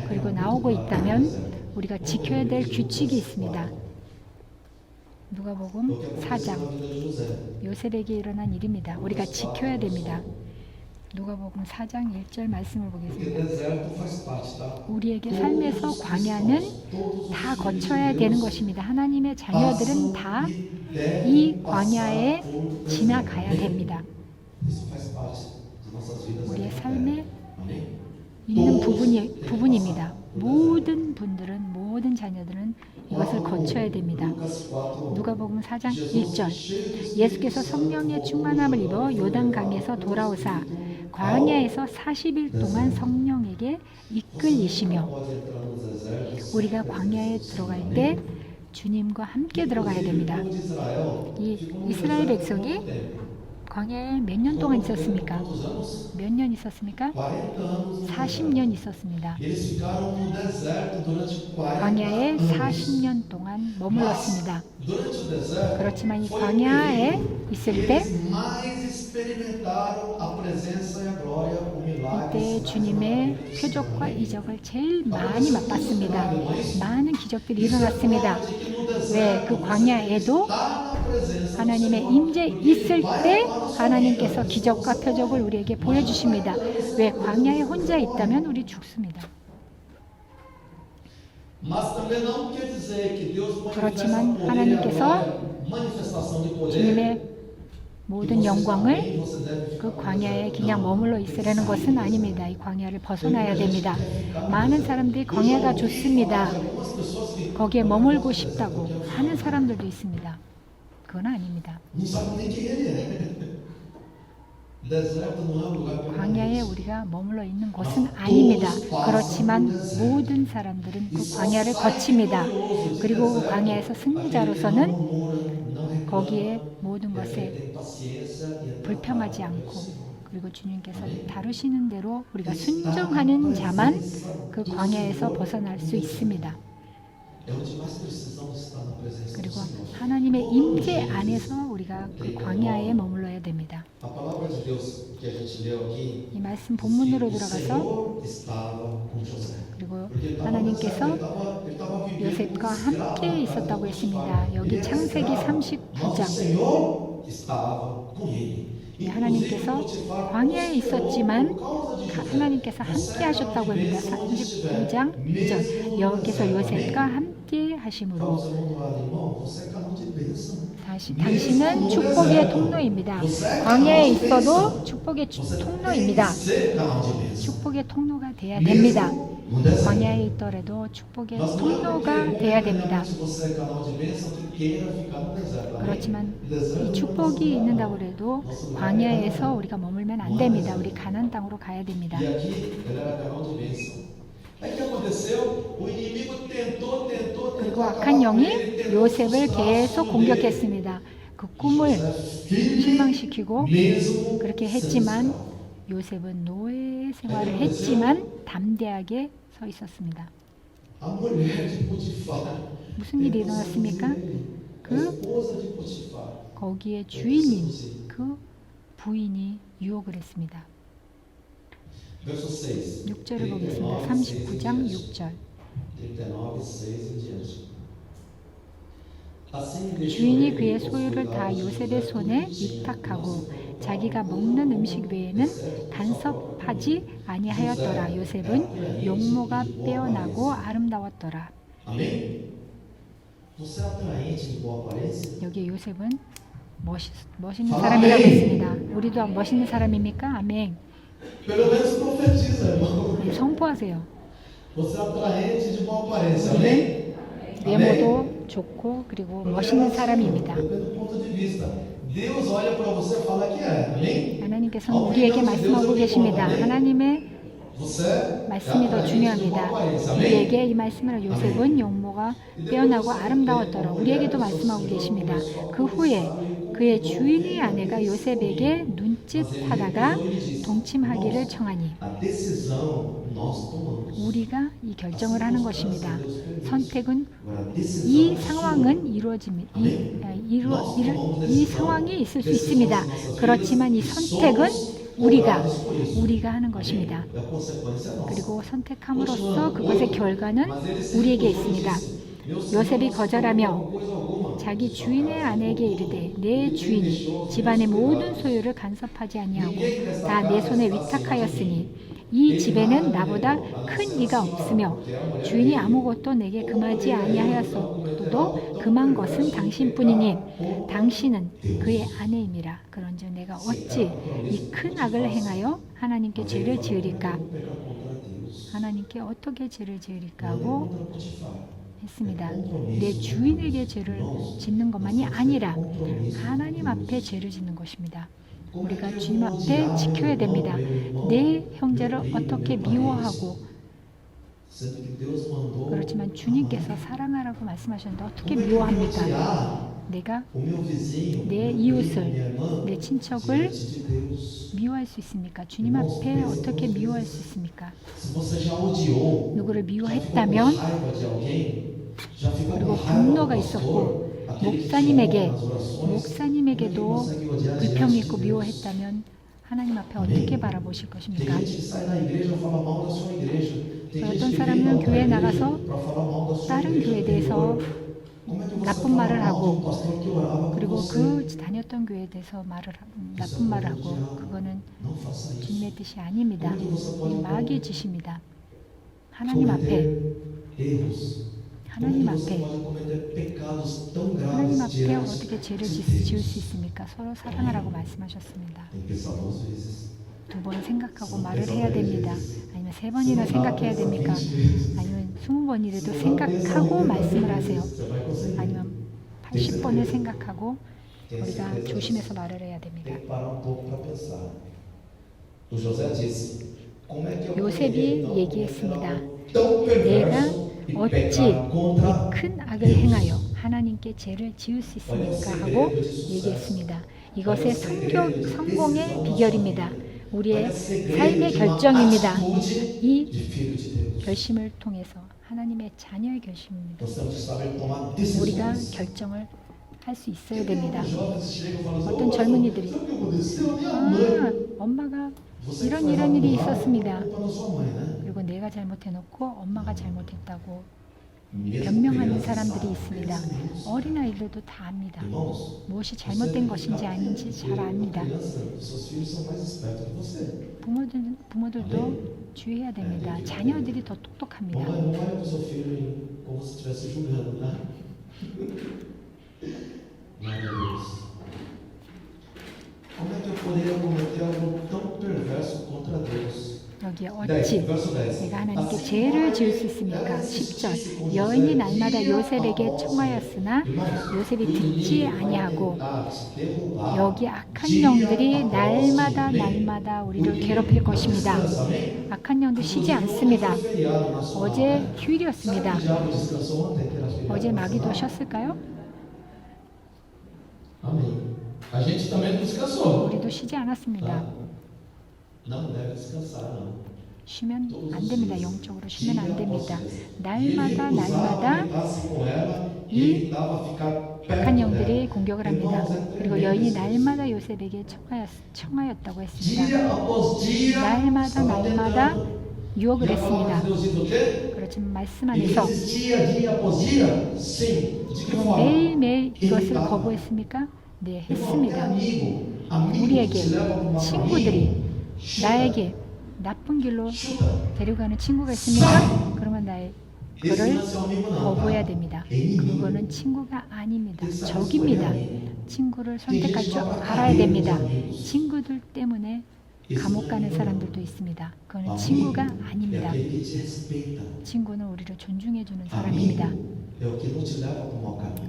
그리고 나오고 있다면 우리가 지켜야 될 규칙이 있습니다. 누가복음 4장 요셉에게 일어난 일입니다. 우리가 지켜야 됩니다. 누가복음 4장 1절 말씀을 보겠습니다. 우리에게 삶에서 광야는 다 거쳐야 되는 것입니다. 하나님의 자녀들은 다 이 광야에 지나가야 됩니다. 우리의 삶에 있는 부분입니다. 모든 분들은, 모든 자녀들은 이것을 거쳐야 됩니다. 누가복음 4장 1절 예수께서 성령의 충만함을 입어 요단강에서 돌아오사 광야에서 40일 동안 성령에게 이끌리시며, 우리가 광야에 들어갈 때 주님과 함께 들어가야 됩니다. 이 이스라엘 백성이 광야에 몇 년 동안 있었습니까? 몇 년 있었습니까? 40년 있었습니다. 광야에 40년 동안 머물렀습니다. 그렇지만 이 광야에 있을 때 이때 주님의 표적과 이적을 제일 많이 맛봤습니다. 많은 기적들이 일어났습니다. 왜? 그 광야에도 하나님의 임재 있을 때 하나님께서 기적과 표적을 우리에게 보여주십니다. 왜? 광야에 혼자 있다면 우리 죽습니다. 그렇지만 하나님께서 주님의 모든 영광을 그 광야에 그냥 머물러 있으라는 것은 아닙니다. 이 광야를 벗어나야 됩니다. 많은 사람들이 광야가 좋습니다, 거기에 머물고 싶다고 하는 사람들도 있습니다. 그건 아닙니다. 광야에 우리가 머물러 있는 곳은 아닙니다. 그렇지만 모든 사람들은 그 광야를 거칩니다. 그리고 그 광야에서 승리자로서는 거기에 모든 것에 불평하지 않고, 그리고 주님께서 다루시는 대로 우리가 순종하는 자만 그 광야에서 벗어날 수 있습니다. 그리고 하나님의 임재 안에서 우리가 그 광야에 머물러야 됩니다. 이 말씀 본문으로 들어가서, 그리고 하나님께서 요셉과 함께 있었다고 했습니다. 여기 창세기 39장 하나님께서 광야에 있었지만 하나님께서 함께 하셨다고 합니다. 39장 2절 여호와께서 요셉과 함께 하심으로 당신은 축복의 통로입니다. 광야에 있어도 축복의 통로입니다. 축복의 통로가 돼야 됩니다. 광야에 있더라도 축복의 통로가 돼야 됩니다. 그렇지만 이 축복이 있는다고 해도 광야에서 우리가 머물면 안 됩니다. 우리 가나안 땅으로 가야 됩니다. 그리고 악한 영이 요셉을 계속 공격했습니다. 그 꿈을 실망시키고 그렇게 했지만 요셉은 노예 생활을 했지만 담대하게 서 있었습니다. 무슨 일이 일어났습니까? 거기에 주인인 그 부인이 유혹을 했습니다. 6절을 보겠습니다. 39장 6절. 주인이 그의 소유를 다 요셉의 손에 위탁하고 자기가 먹는 음식 외에는 간섭하지 아니하였더라. 요셉은 용모가 빼어나고 아름다웠더라. 여기 요셉은 멋있는 사람이라고 했습니다. 우리도 멋있는 사람입니까? 아멘. 네, 선포하세요. 외모도 좋고 그리고 멋있는 사람입니다. 하나님께서는 우리에게 말씀하고 계십니다. 하나님의 말씀이 더 중요합니다. 우리에게 이 말씀을 요셉은 용모가 빼어나고 아름다웠더라. 우리에게도 말씀하고 계십니다. 그 후에 그의 주인의 아내가 요셉에게 눈짓하다가 동침하기를 청하니 우리가 이 결정을 하는 것입니다. 선택은 이 상황은 이 상황이 있을 수 있습니다. 그렇지만 이 선택은 우리가 하는 것입니다. 그리고 선택함으로써 그것의 결과는 우리에게 있습니다. 요셉이 거절하며 자기 주인의 아내에게 이르되 내 주인이 집안의 모든 소유를 간섭하지 아니하고 다 내 손에 위탁하였으니 이 집에는 나보다 큰 이가 없으며 주인이 아무것도 내게 금하지 아니하였어도 금한 것은 당신뿐이니 당신은 그의 아내임이라. 그런즉 내가 어찌 이 큰 악을 행하여 하나님께 죄를 지으리까? 하나님께 어떻게 죄를 지으리까 하고 했습니다. 내 주인에게 죄를 짓는 것만이 아니라 하나님 앞에 죄를 짓는 것입니다. 우리가 주님 앞에 지켜야 됩니다. 내 형제를 어떻게 미워하고, 그렇지만 주님께서 사랑하라고 말씀하셨는데 어떻게 미워합니까? 내가 내 이웃을, 내 친척을 미워할 수 있습니까? 주님 앞에 어떻게 미워할 수 있습니까? 누구를 미워했다면, 그리고 분노가 있었고 목사님에게도 불평이 있고 미워했다면 하나님 앞에 어떻게 바라보실 것입니까? 어떤 사람은 교회에 나가서 다른 교회에 대해서 나쁜 말을 하고, 그리고 그 다녔던 교회에 대해서 나쁜 말을 하고, 그거는 주님의 뜻이 아닙니다. 마귀의 짓입니다. 하나님 앞에 어떻게 죄를 지을 수 있습니까? 서로 사랑하라고 말씀하셨습니다. 2번 생각하고 말을 해야 됩니다. 아니면 3번이나 생각해야 됩니까? 아니면 20번이라도 생각하고 말씀을 하세요. 아니면 80번을 생각하고 우리가 조심해서 말을 해야 됩니다. 요셉이 얘기했습니다. 내가 어찌 이 큰 악을 행하여 하나님께 죄를 지을 수 있습니까? 하고 얘기했습니다. 이것의 성공의 비결입니다. 우리의 삶의 결정입니다. 이 결심을 통해서 하나님의 자녀의 결심입니다. 우리가 결정을 할 수 있어야 됩니다. 어떤 젊은이들이 엄마가 이런 일이 있었습니다. 그리고 내가 잘못해놓고 엄마가 잘못했다고 변명하는 사람들이 있습니다. 어린아이들도 다 압니다. 무엇이 잘못된 것인지 아닌지 잘 압니다. 부모들도 주의해야 됩니다. 자녀들이 더 똑똑합니다. 여기에 어찌 내가 하나님께 죄를 지을 수 있습니까? 10절 여인이 날마다 요셉에게 청하였으나 요셉이 듣지 아니하고 여기 악한 영들이 날마다 우리를 괴롭힐 것입니다. 악한 영도 쉬지 않습니다. 어제 휴일이었습니다. 어제 마귀도 쉬었을까요? 우리도 쉬지 않았습니다. 쉬면 안 됩니다. 영적으로 쉬면 안 됩니다. 날마다 이 악한 영들이 공격을 합니다. 그리고 여인이 날마다 요셉에게 청하였다고 했습니다. 날마다 유혹을 했습니다. 그렇지만 말씀 안에서 매일매일 이것을 거부했습니까? 네, 했습니다. 우리에게 친구들이 나에게 나쁜 길로 데려가는 친구가 있습니까? 그러면 그를 거부해야 됩니다. 그거는 친구가 아닙니다. 적입니다. 친구를 선택할 줄 알아야 됩니다. 친구들 때문에 감옥 가는 사람들도 있습니다. 그거는 친구가 아닙니다. 친구는 우리를 존중해주는 사람입니다.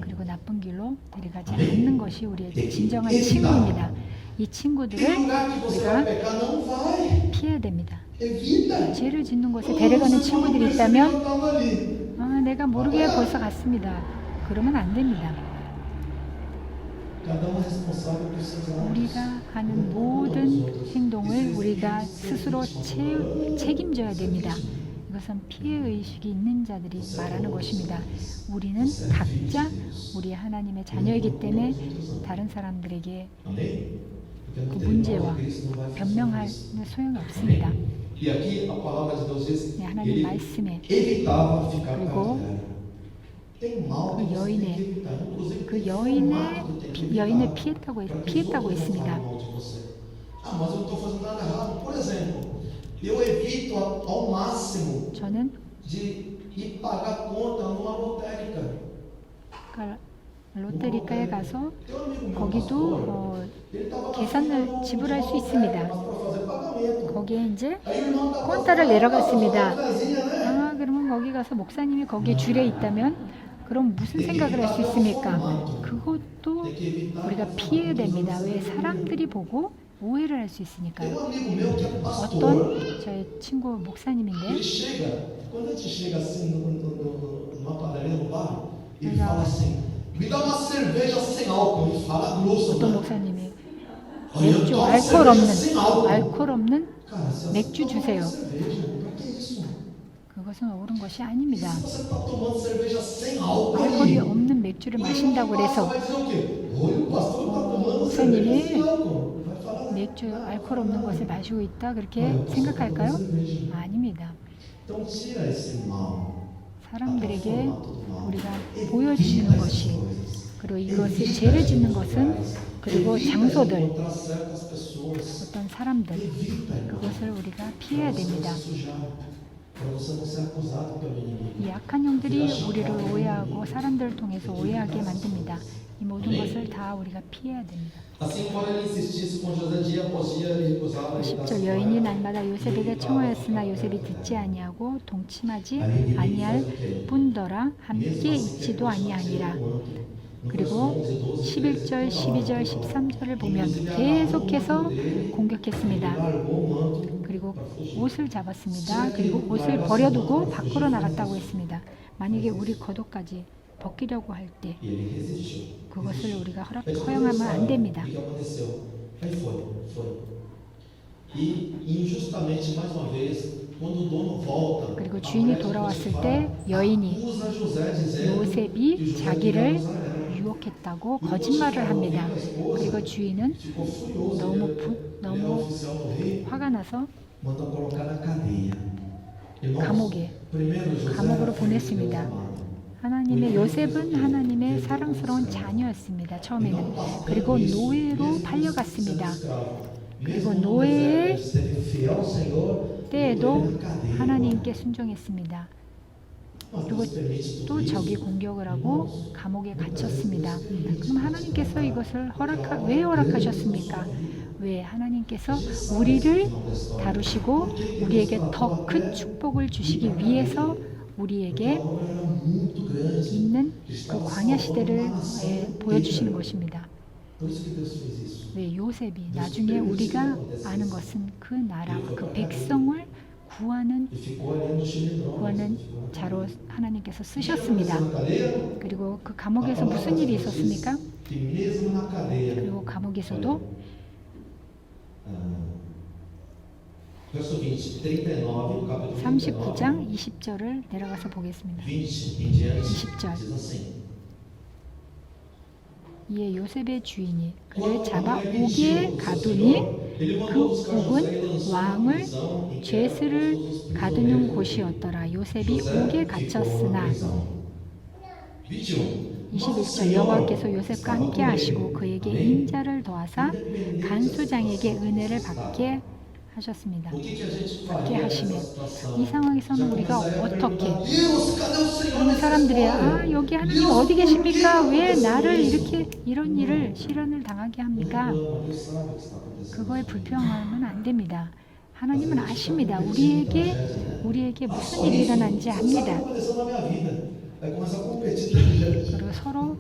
그리고 나쁜 길로 데려가지 않는 것이 우리의 진정한 친구입니다. 이 친구들을 우리가 피해야 됩니다. Evita. 죄를 짓는 곳에 데려가는 친구들이 있다면 estava ali. 내가 모르게 벌써 갔습니다. 그러면 안 됩니다. Cada um é responsável por seus atos. 우리가 하는 모든 행동을 우리가 스스로 책임져야 됩니다. 이것은 피해의식이 있는 자들이 말하는 것입니다. 우리는 각자 우리 하나님의 자녀이기 때문에 다른 사람들에게 Amém? Porque 그 não tem 문제와 mal, Cristo não vai fazer 변명할 isso. 소용이 없습니다. E aqui a palavra de Deus diz, 네, 하나님 ele 말씀에 evitava ficar com 그리고 a mulher. Tem mal que 그 você tem que 여인의 evitar. Inclusive, 그 tem formato que tem que 여인을 evitar. 피했다고 Para que os 피했다고 outros não 했습니다. falem mal de você. Ah, mas eu não estou fazendo nada errado. Por exemplo, eu evito ao máximo 저는 de ir pagar conta numa lotérica. 롯데리카에 가서 Tem um amigo meu, 거기도 pastor, ele estava 계산을 지불할 수 있습니다. para fazer pagamento. 거기에 이제 Aí o irmão estava 콘타를 내려갔습니다. né? 그러면 거기 가서 목사님이 거기에 줄에 있다면 그럼 무슨 생각을 할 수 있습니까? 그것도 우리가 피해야 됩니다. 왜? 사람들이 보고 오해를 할 수 Tem 있으니까요. um amigo meu que é pastor. 어떤 저의 친구 목사님인데 Ele chega, quando a gente chega assim numa padaria no bar, ele Legal. fala assim: me dá uma cerveja sem álcool. Ele fala grosso, 어떤 né? 목사님이 Olha, eu 맥주 tomo 알코올 cerveja 없는 sem álcool. 알코올 없는 Cara, se 맥주 você tá 주세요. tomando cerveja, pra que isso? 그것은 옳은 것이 E 아닙니다. se você está tomando cerveja sem álcool 알코올이 aí, 없는 맥주를 o irmão 마신다고 que passa 해서 vai dizer o quê? Olha, o pastor está tomando 목사님이 cerveja sem álcool. Vai falar, 맥주 알코올 없는 것을 마시고 있다 그렇게 olha, o pastor tá 생각할까요? tomando cerveja. 아닙니다. Então tira esse mal. 사람들에게 우리가 보여주는 것이 그리고 이것을 죄를 짓는 것은 그리고 장소들 Encontrar certas pessoas. 어떤 사람들 Evita, irmão. 그것을 우리가 피해야 Para você 됩니다. não se sujar, para você não ser acusado pelo inimigo. 이 악한 영들이 우리를 오해하고 사람들을 통해서 오해하게 만듭니다. 이 모든 것을 다 우리가 피해야 됩니다. Assim, quando ele insistisse com José dia após dia, ele recusava. 10절 여인이 날마다 요셉에게 청하였으나 요셉이 듣지 아니하고 동침하지 아니할 뿐더러 함께 있지도 아니하니라. 그리고 11절, 12절, 13절을 보면 계속해서 공격했습니다. 그리고 옷을 잡았습니다. 그리고 옷을 버려두고 밖으로 나갔다고 했습니다. 만약에 우리 겉옷까지 벗기려고 할 때 E ele resistiu. 그것을 우리가 허용하면 안 됩니다. O que aconteceu? Aí foi. E injustamente, mais uma vez, quando o dono volta, 그리고 주인이 돌아왔을 때 여인이 acusa José dizendo que 요셉이 José 자기를 não era. 유혹했다고 거짓말을 합니다. 그리고 주인은 Ficou furioso. 너무 Ele era 너무 oficial do rei, 화가 나서 mandou colocar na cadeia. Irmãos, 감옥에 primeiro José 감옥으로 era filho de Deus 보냈습니다. amado. 하나님의 요셉은 하나님의 사랑스러운 자녀였습니다. 처음에는. 그리고 노예로 팔려갔습니다. 그리고 노예의 때에도 하나님께 순종했습니다. 그리고 또 적이 공격을 하고 감옥에 갇혔습니다. 그럼 하나님께서 이것을 왜 허락하셨습니까? 왜 하나님께서 우리를 다루시고 우리에게 더 큰 축복을 주시기 위해서 우리에게 있는 그 광야 시대를 보여주시는 것입니다. 왜 요셉이 나중에 우리가 아는 것은 그 나라, 그 백성을 구하는 자로 하나님께서 쓰셨습니다. 그리고 그 감옥에서 무슨 일이 있었습니까? 그리고 감옥에서도 39장 20절을 내려가서 보겠습니다. 20절. 이에 요셉의 주인이 그를 잡아 옥에 가두니 그 옥은 왕을 죄수를 가두는 곳이었더라. 요셉이 옥에 갇혔으나 21절 여호와께서 요셉과 함께 하시고 그에게 인자를 더하사 간수장에게 은혜를 받게 하셨습니다. 받게 하시면 이 상황에서는 우리가 어떻게 그러면 사람들이 여기 하나님 어디 계십니까? 왜 나를 이렇게 이런 일을 시련을 당하게 합니까? 그거에 불평하면 안 됩니다. 하나님은 아십니다. 우리에게 무슨 일이 일어난지 압니다. 그리고 서로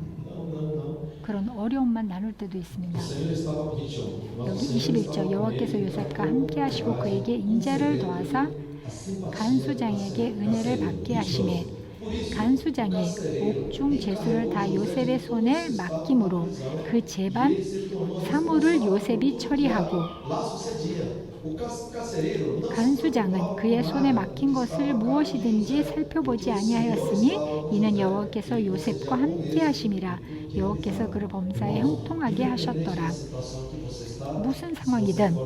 그런 어려움만 나눌 때도 있습니다. O Senhor estava com 21. 여기 21절 여호와께서 요셉과 함께 하시고 그에게 인자를 더하사 간수장에게 은혜를 받게 하시매 간수장이 옥중 제수를 다 요셉의 손에 맡김으로 그 제반 사물을 요셉이 처리하고 Lá sucedia. O carcereiro não 간수장은 그의 손에 맡긴 것을 무엇이든지 살펴보지 아니하였으니 이는 여호와께서 요셉과 함께 하심이라. 여호와께서 그를 범사에 형통하게 하셨더라. 무슨 상황이든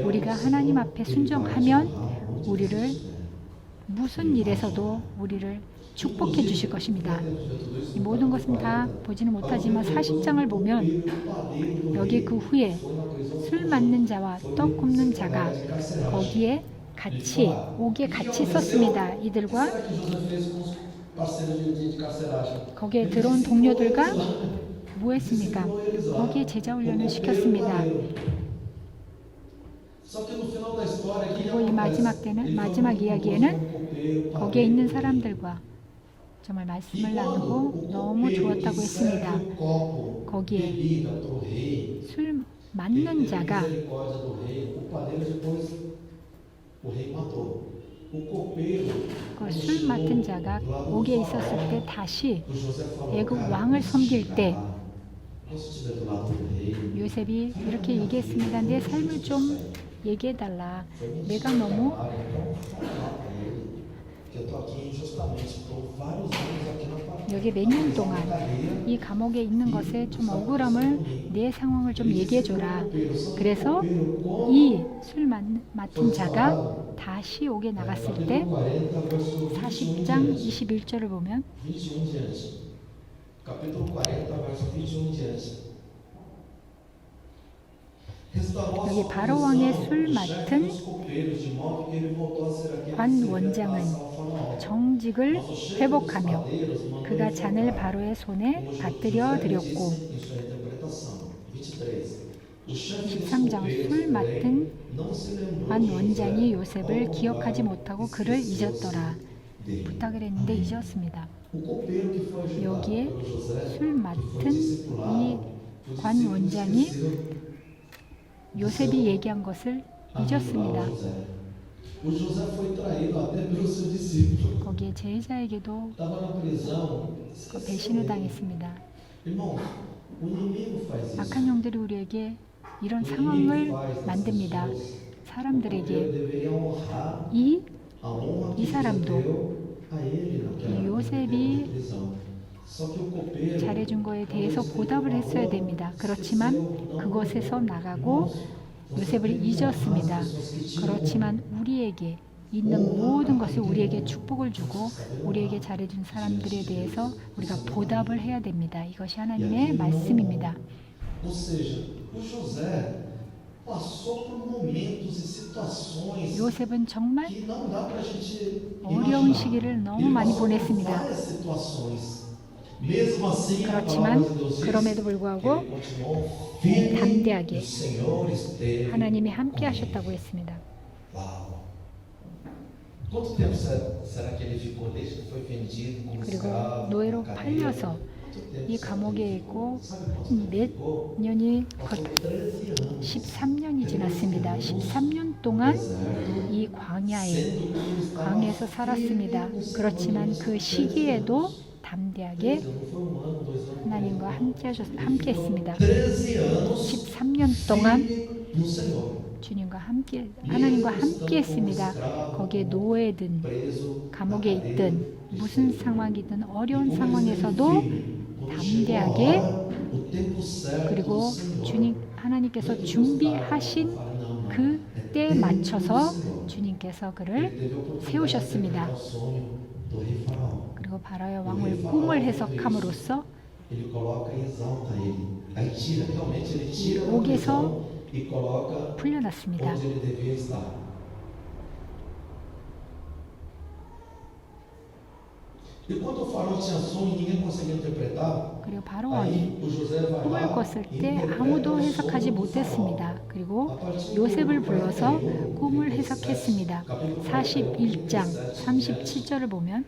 우리가 하나님 앞에 순종하면 우리를 무슨 일에서도 우리를 축복해 주실 것입니다. 이 모든 것은 다 보지는 못하지만 40장을 보면 여기 그 후에 술 맞는 자와 떡 굽는 자가 거기에 같이 옥에 같이 있었습니다. 이들과 거기에 들어온 동료들과 뭐 했습니까? 거기에 제자 훈련을 시켰습니다. 그리고 이 마지막 이야기에는 거기에 있는 사람들과 정말 말씀을 나누고 너무 좋았다고 했습니다. 거기에 술 맞는 자가 그 술 맡은 자가 옥에 있었을 때 다시 애굽 왕을 섬길 때 요셉이 이렇게 얘기했습니다. 내 삶을 좀 얘기해달라. 내가 너무 여기 몇 년 동안 이 감옥에 있는 것에 좀 억울함을 내 상황을 좀 얘기해줘라. 그래서 이 술 맡은 자가 다시 옥에 나갔을 때 40장 21절을 보면 여기 바로 왕의 술 맡은 관 원장은 정직을 회복하며 그가 잔을 바로의 손에 받들여 드렸고 13장 술 맡은 관 원장이 요셉을 기억하지 못하고 그를 잊었더라. 부탁을 했는데 잊었습니다. 여기에 술 맡은 이 관 원장이 요셉이 얘기한 것을 잊었습니다. 거기에 제자에게도 배신을 당했습니다. 악한 영들이 우리에게 이런 상황을 만듭니다. 사람들에게 이 사람도 이 요셉이 잘해준 거에 대해서 보답을 했어야 됩니다. 그렇지만 그것에서 나가고 요셉을 잊었습니다. 그렇지만 우리에게 있는 모든 것을 우리에게 축복을 주고 우리에게 잘해준 사람들에 대해서 우리가 보답을 해야 됩니다. 이것이 하나님의 말씀입니다. 요셉은 정말 어려운 시기를 너무 많이 보냈습니다. 그렇지만 그럼에도 불구하고 담대하게 하나님이 함께 하셨다고 했습니다. 그리고 노예로 팔려서 이 감옥에 있고 몇 년이 13년이 지났습니다. 13년 동안 이 광야에서 살았습니다. 그렇지만 그 시기에도 담대하게 하나님과 함께 했습니다. 13년 동안 하나님과 함께 했습니다. 거기에 노예든 감옥에 있든 무슨 상황이든 어려운 상황에서도 담대하게 그리고 하나님께서 준비하신 그 때에 맞춰서 주님께서 그를 세우셨습니다. 그리고 바로의 왕을 꿈을 해석함으로써 이 옥에서 풀려났습니다. 그리고 바로 왕이 꿈을 꿨을 때 아무도 해석하지 못했습니다. 그리고 요셉을 불러서 꿈을 해석했습니다. 41장 37절을 보면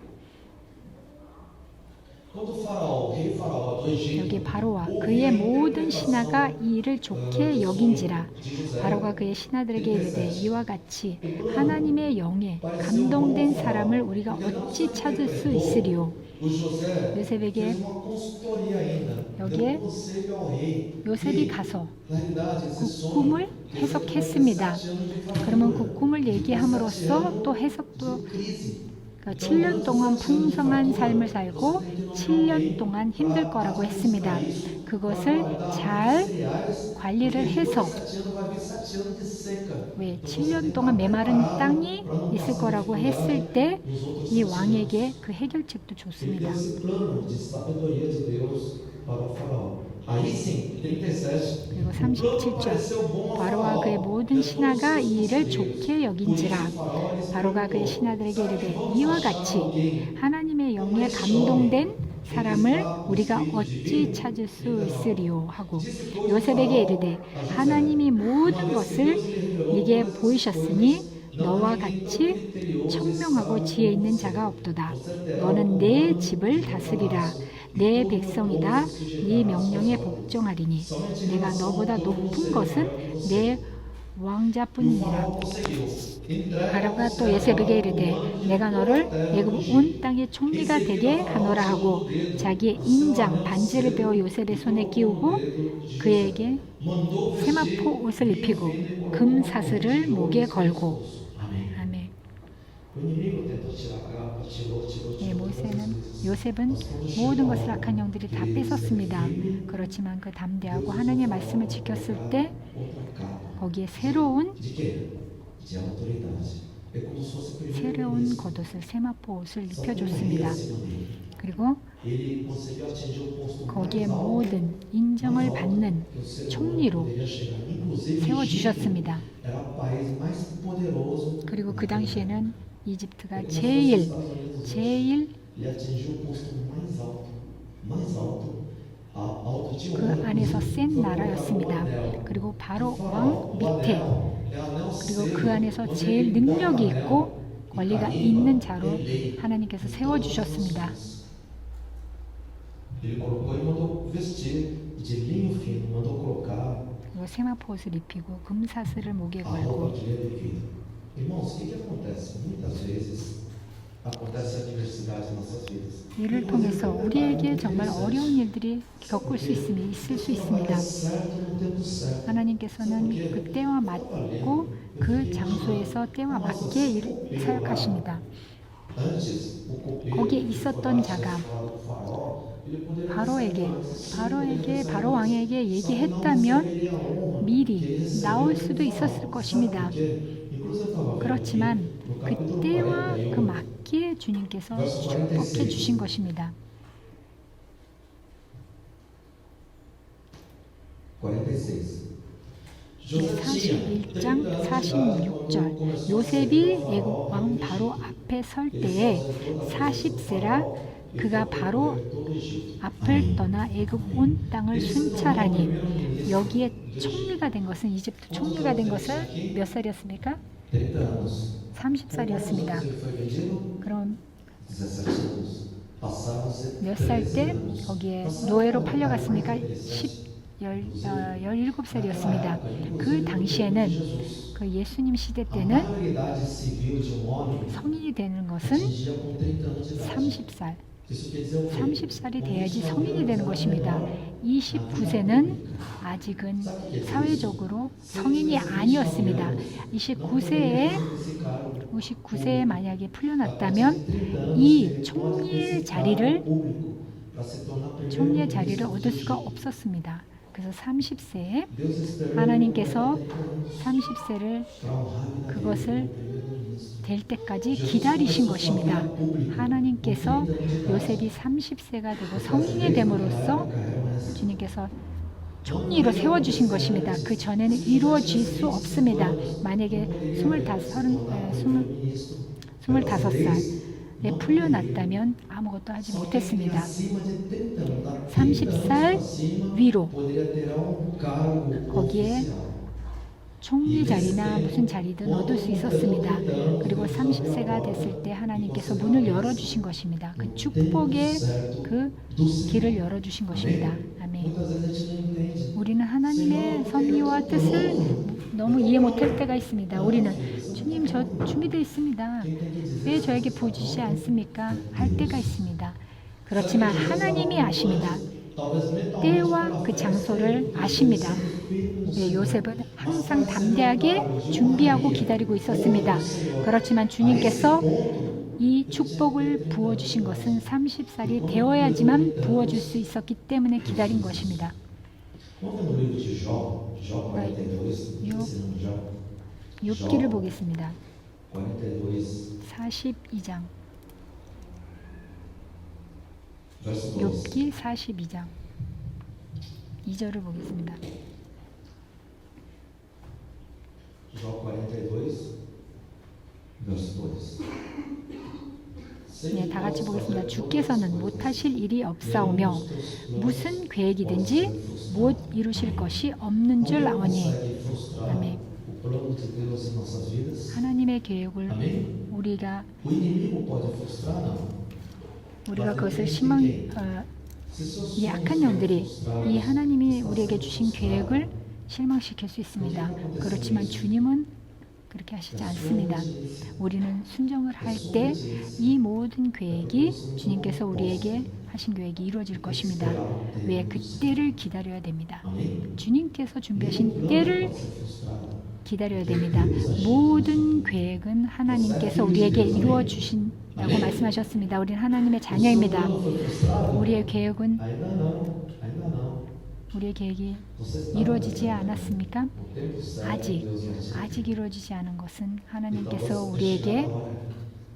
Quando o faraó, o rei faraó do Egito, 여기 바로와 그의 모든 신하가 이 일을 좋게 여긴지라. 바로가 그의 신하들에게 이르되 이와 같이 하나님의 영에 감동된 사람을 우리가 어찌 찾을 수 있으리요. o José 요셉에게 fez uma consultoria ainda, 여기에 deu um conselho ao rei. 요셉이 가서 Na realidade, esse 그 sonho 꿈을 해석했습니다. 그러면 그 꿈을 얘기함으로써 또 해석도 7년 동안 풍성한 삶을 살고 7년 동안 힘들 거라고 했습니다. 그것을 잘 관리를 해서 왜 7년 동안 메마른 땅이 있을 거라고 했을 때 이 왕에게 그 해결책도 줬습니다. esse plano de sabedoria de Deus para o faraó. Aí sim, 37. 그리고 37절 바로와 그의 모든 신하가 이 일을 좋게 여긴지라. 바로가 그의 신하들에게 이르되 이와 같이 하나님의 영에 감동된 사람을 우리가 어찌 찾을 수 있으리요 하고 요셉에게 이르되 하나님이 모든 것을 네게 보이셨으니 너와 같이 청명하고 지혜 있는 자가 없도다. 너는 내 집을 다스리라. 내 백성이다. 네 명령에 복종하리니 내가 너보다 높은 것은 내 왕자뿐이니라. 바로가 또 요셉에게 이르되 내가 너를 애굽 온 땅의 총리가 되게 하노라 하고 자기의 인장 반지를 베어 요셉의 손에 끼우고 그에게 세마포 옷을 입히고 금 사슬을 목에 걸고. 아멘. 네, 요셉은 모든 것을 악한 영들이 다 뺏었습니다. 그렇지만 그 담대하고 하나님의 말씀을 지켰을 때 거기에 새로운 겉옷을 세마포 옷을 입혀줬습니다. 그리고 거기에 모든 인정을 받는 총리로 세워주셨습니다. 그리고 그 당시에는 이집트가 제일 그 안에서 센 나라였습니다. 그리고 바로 왕 밑에 그리고 그 안에서 제일 능력이 있고 권리가 있는 자로 하나님께서 세워주셨습니다. 그리고 세마포 옷을 입히고 금사슬을 목에 걸고. 이를 통해서 우리에게 정말 어려운 일들이 있을 수 있습니다. 하나님께서는 그 때와 맞고 그 장소에서 때와 맞게 사역하십니다. 거기에 있었던 자가 바로 왕에게 얘기했다면 미리 나올 수도 있었을 것입니다. 그렇지만 그 때와 그 맞게 주님께서 축복해 주신 것입니다. 41장 46절 요셉이 애굽 왕 바로 앞에 설 때에 40세라 그가 바로 앞을 떠나 애굽 온 땅을 순찰하니 여기에 총리가 된 것은 이집트 총리가 된 것은 몇 살이었습니까? 30살이었습니다. 그럼 몇 살 때 거기에 노예로 팔려갔습니까? 17살이었습니다. 그 당시에는 그 예수님 시대 때는 성인이 되는 것은 30살이 돼야지 성인이 되는 것입니다. 29세는 아직은 사회적으로 성인이 아니었습니다. 59세에 만약에 풀려났다면 이 총리의 자리를 얻을 수가 없었습니다. 그래서 30세에 하나님께서 30세를 그것을 될 때까지 기다리신 것입니다. 하나님께서 요셉이 30세가 되고 성인이 됨으로써 주님께서 총리로 세워주신 것입니다. 그 전에는 이루어질 수 없습니다. 만약에 25살에 풀려났다면 아무것도 하지 못했습니다. 30살 위로 거기에 총리 자리나 무슨 자리든 얻을 수 있었습니다. 그리고 30세가 됐을 때 하나님께서 문을 열어주신 것입니다. 그 축복의 그 길을 열어주신 것입니다. 아멘. Muitas vezes a gente não entende. 우리는 하나님의 섭리와 뜻을 너무 이해 못할 때가 있습니다. 우리는 주님 저 준비되어 있습니다. 왜 저에게 부어주시지 않습니까? 할 때가 있습니다. 그렇지만 하나님이 아십니다. 때와 그 장소를 아십니다. 네, 요셉은 항상 담대하게 준비하고 기다리고 있었습니다. 그렇지만 주님께서 이 축복을 부어주신 것은 30살이 되어야지만 부어줄 수 있었기 때문에 기다린 것입니다. Vamos ver no livro de Jó, Jó 42, ensinando Jó. 욥기를 보겠습니다. 42, 42장. verso 2. 욥기 42장 2절을 보겠습니다. Jó 42, verso 2. 네, 다 같이 보겠습니다. 주께서는 못하실 일이 없사오며 무슨 계획이든지 못 이루실 것이 없는 줄 아오니. 아멘. O plano de Deus em nossas vidas. 하나님의 계획을 Amém? 우리가 O inimigo pode frustrar, não. 그것을 이 악한 영들이 이 하나님이 우리에게 주신 계획을 실망시킬 수 있습니다. 그렇지만 주님은 그렇게 하시지 않습니다. 우리는 순종을 할 때 이 모든 계획이 주님께서 우리에게 하신 계획이 이루어질 것입니다. 왜? 그 때를 기다려야 됩니다. 주님께서 준비하신 때를 기다려야 됩니다. 모든 계획은 하나님께서 우리에게 이루어 주신다고 말씀하셨습니다. 우리는 하나님의 자녀입니다. 우리의 계획은 Ainda não, ainda não. 우리의 계획이 Você está 이루어지지 않았습니까? no tempo certo, Deus vai te 아직 이루어지지 않은 것은 Então, 하나님께서 você 우리에게 chega agora.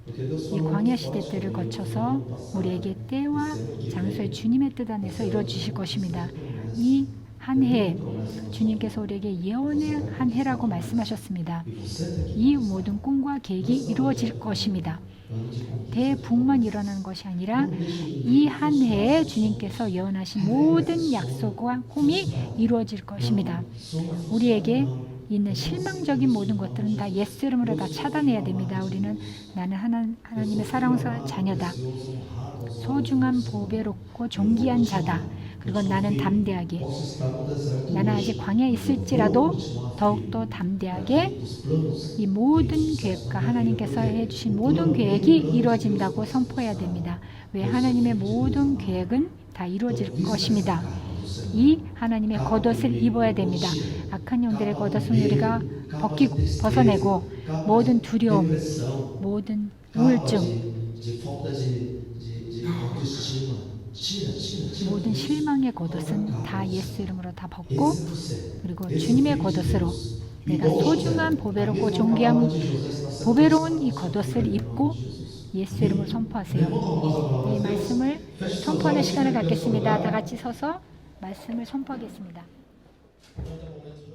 Porque Deus 이 falou 광야 muito 시대 forte 때를 comigo 거쳐서 no passado. 우리에게 때와 장소의 주님의 뜻 안에서 이루어 주실 것입니다. 이 한 해 주님께서 우리에게 예언의 한 해라고 말씀하셨습니다. E você está aqui. 이 모든 꿈과 계획이 이루어질 것입니다. Ano de conquista. 대북만 일어나는 것이 아니라 이 한 해에 주님께서 예언하신 모든 약속과 꿈이 이루어질 것입니다. 우리에게 있는 실망적인 모든 것들은 다 예수 이름으로 다 차단해야 됩니다. 우리는 나는 하나님의 사랑스러운 자녀다. 소중한 보배롭고 존귀한 자다. 그리고 나는 담대하게 Posso estar no deserto 나는 아직 광야에 있을지라도 더욱더 담대하게 dos planos. 이 모든 계획과 하나님께서 해주신 모든 계획이 이루어진다고 선포해야 됩니다. 왜? 하나님의 모든 계획은 다 이루어질 것입니다. 이 하나님의 겉옷을 입어야 됩니다. 악한 영들의 겉옷은 우리가 벗어내고 모든 두려움, Depressão, 모든 capa 우울증, de falta de autoestima. Tira, tira, tira. 모든 실망의 겉옷은 다 예수 이름으로 다 벗고 Esse é você. 그리고 주님의 겉옷으로 내가 소중한 보배롭고 존귀한 보배로운 이 겉옷을 입고 예수 이름을 선포하세요. 이 말씀을 선포하는 시간을 갖겠습니다. 다 같이 서서 말씀을 선포하겠습니다. Quanto ao momento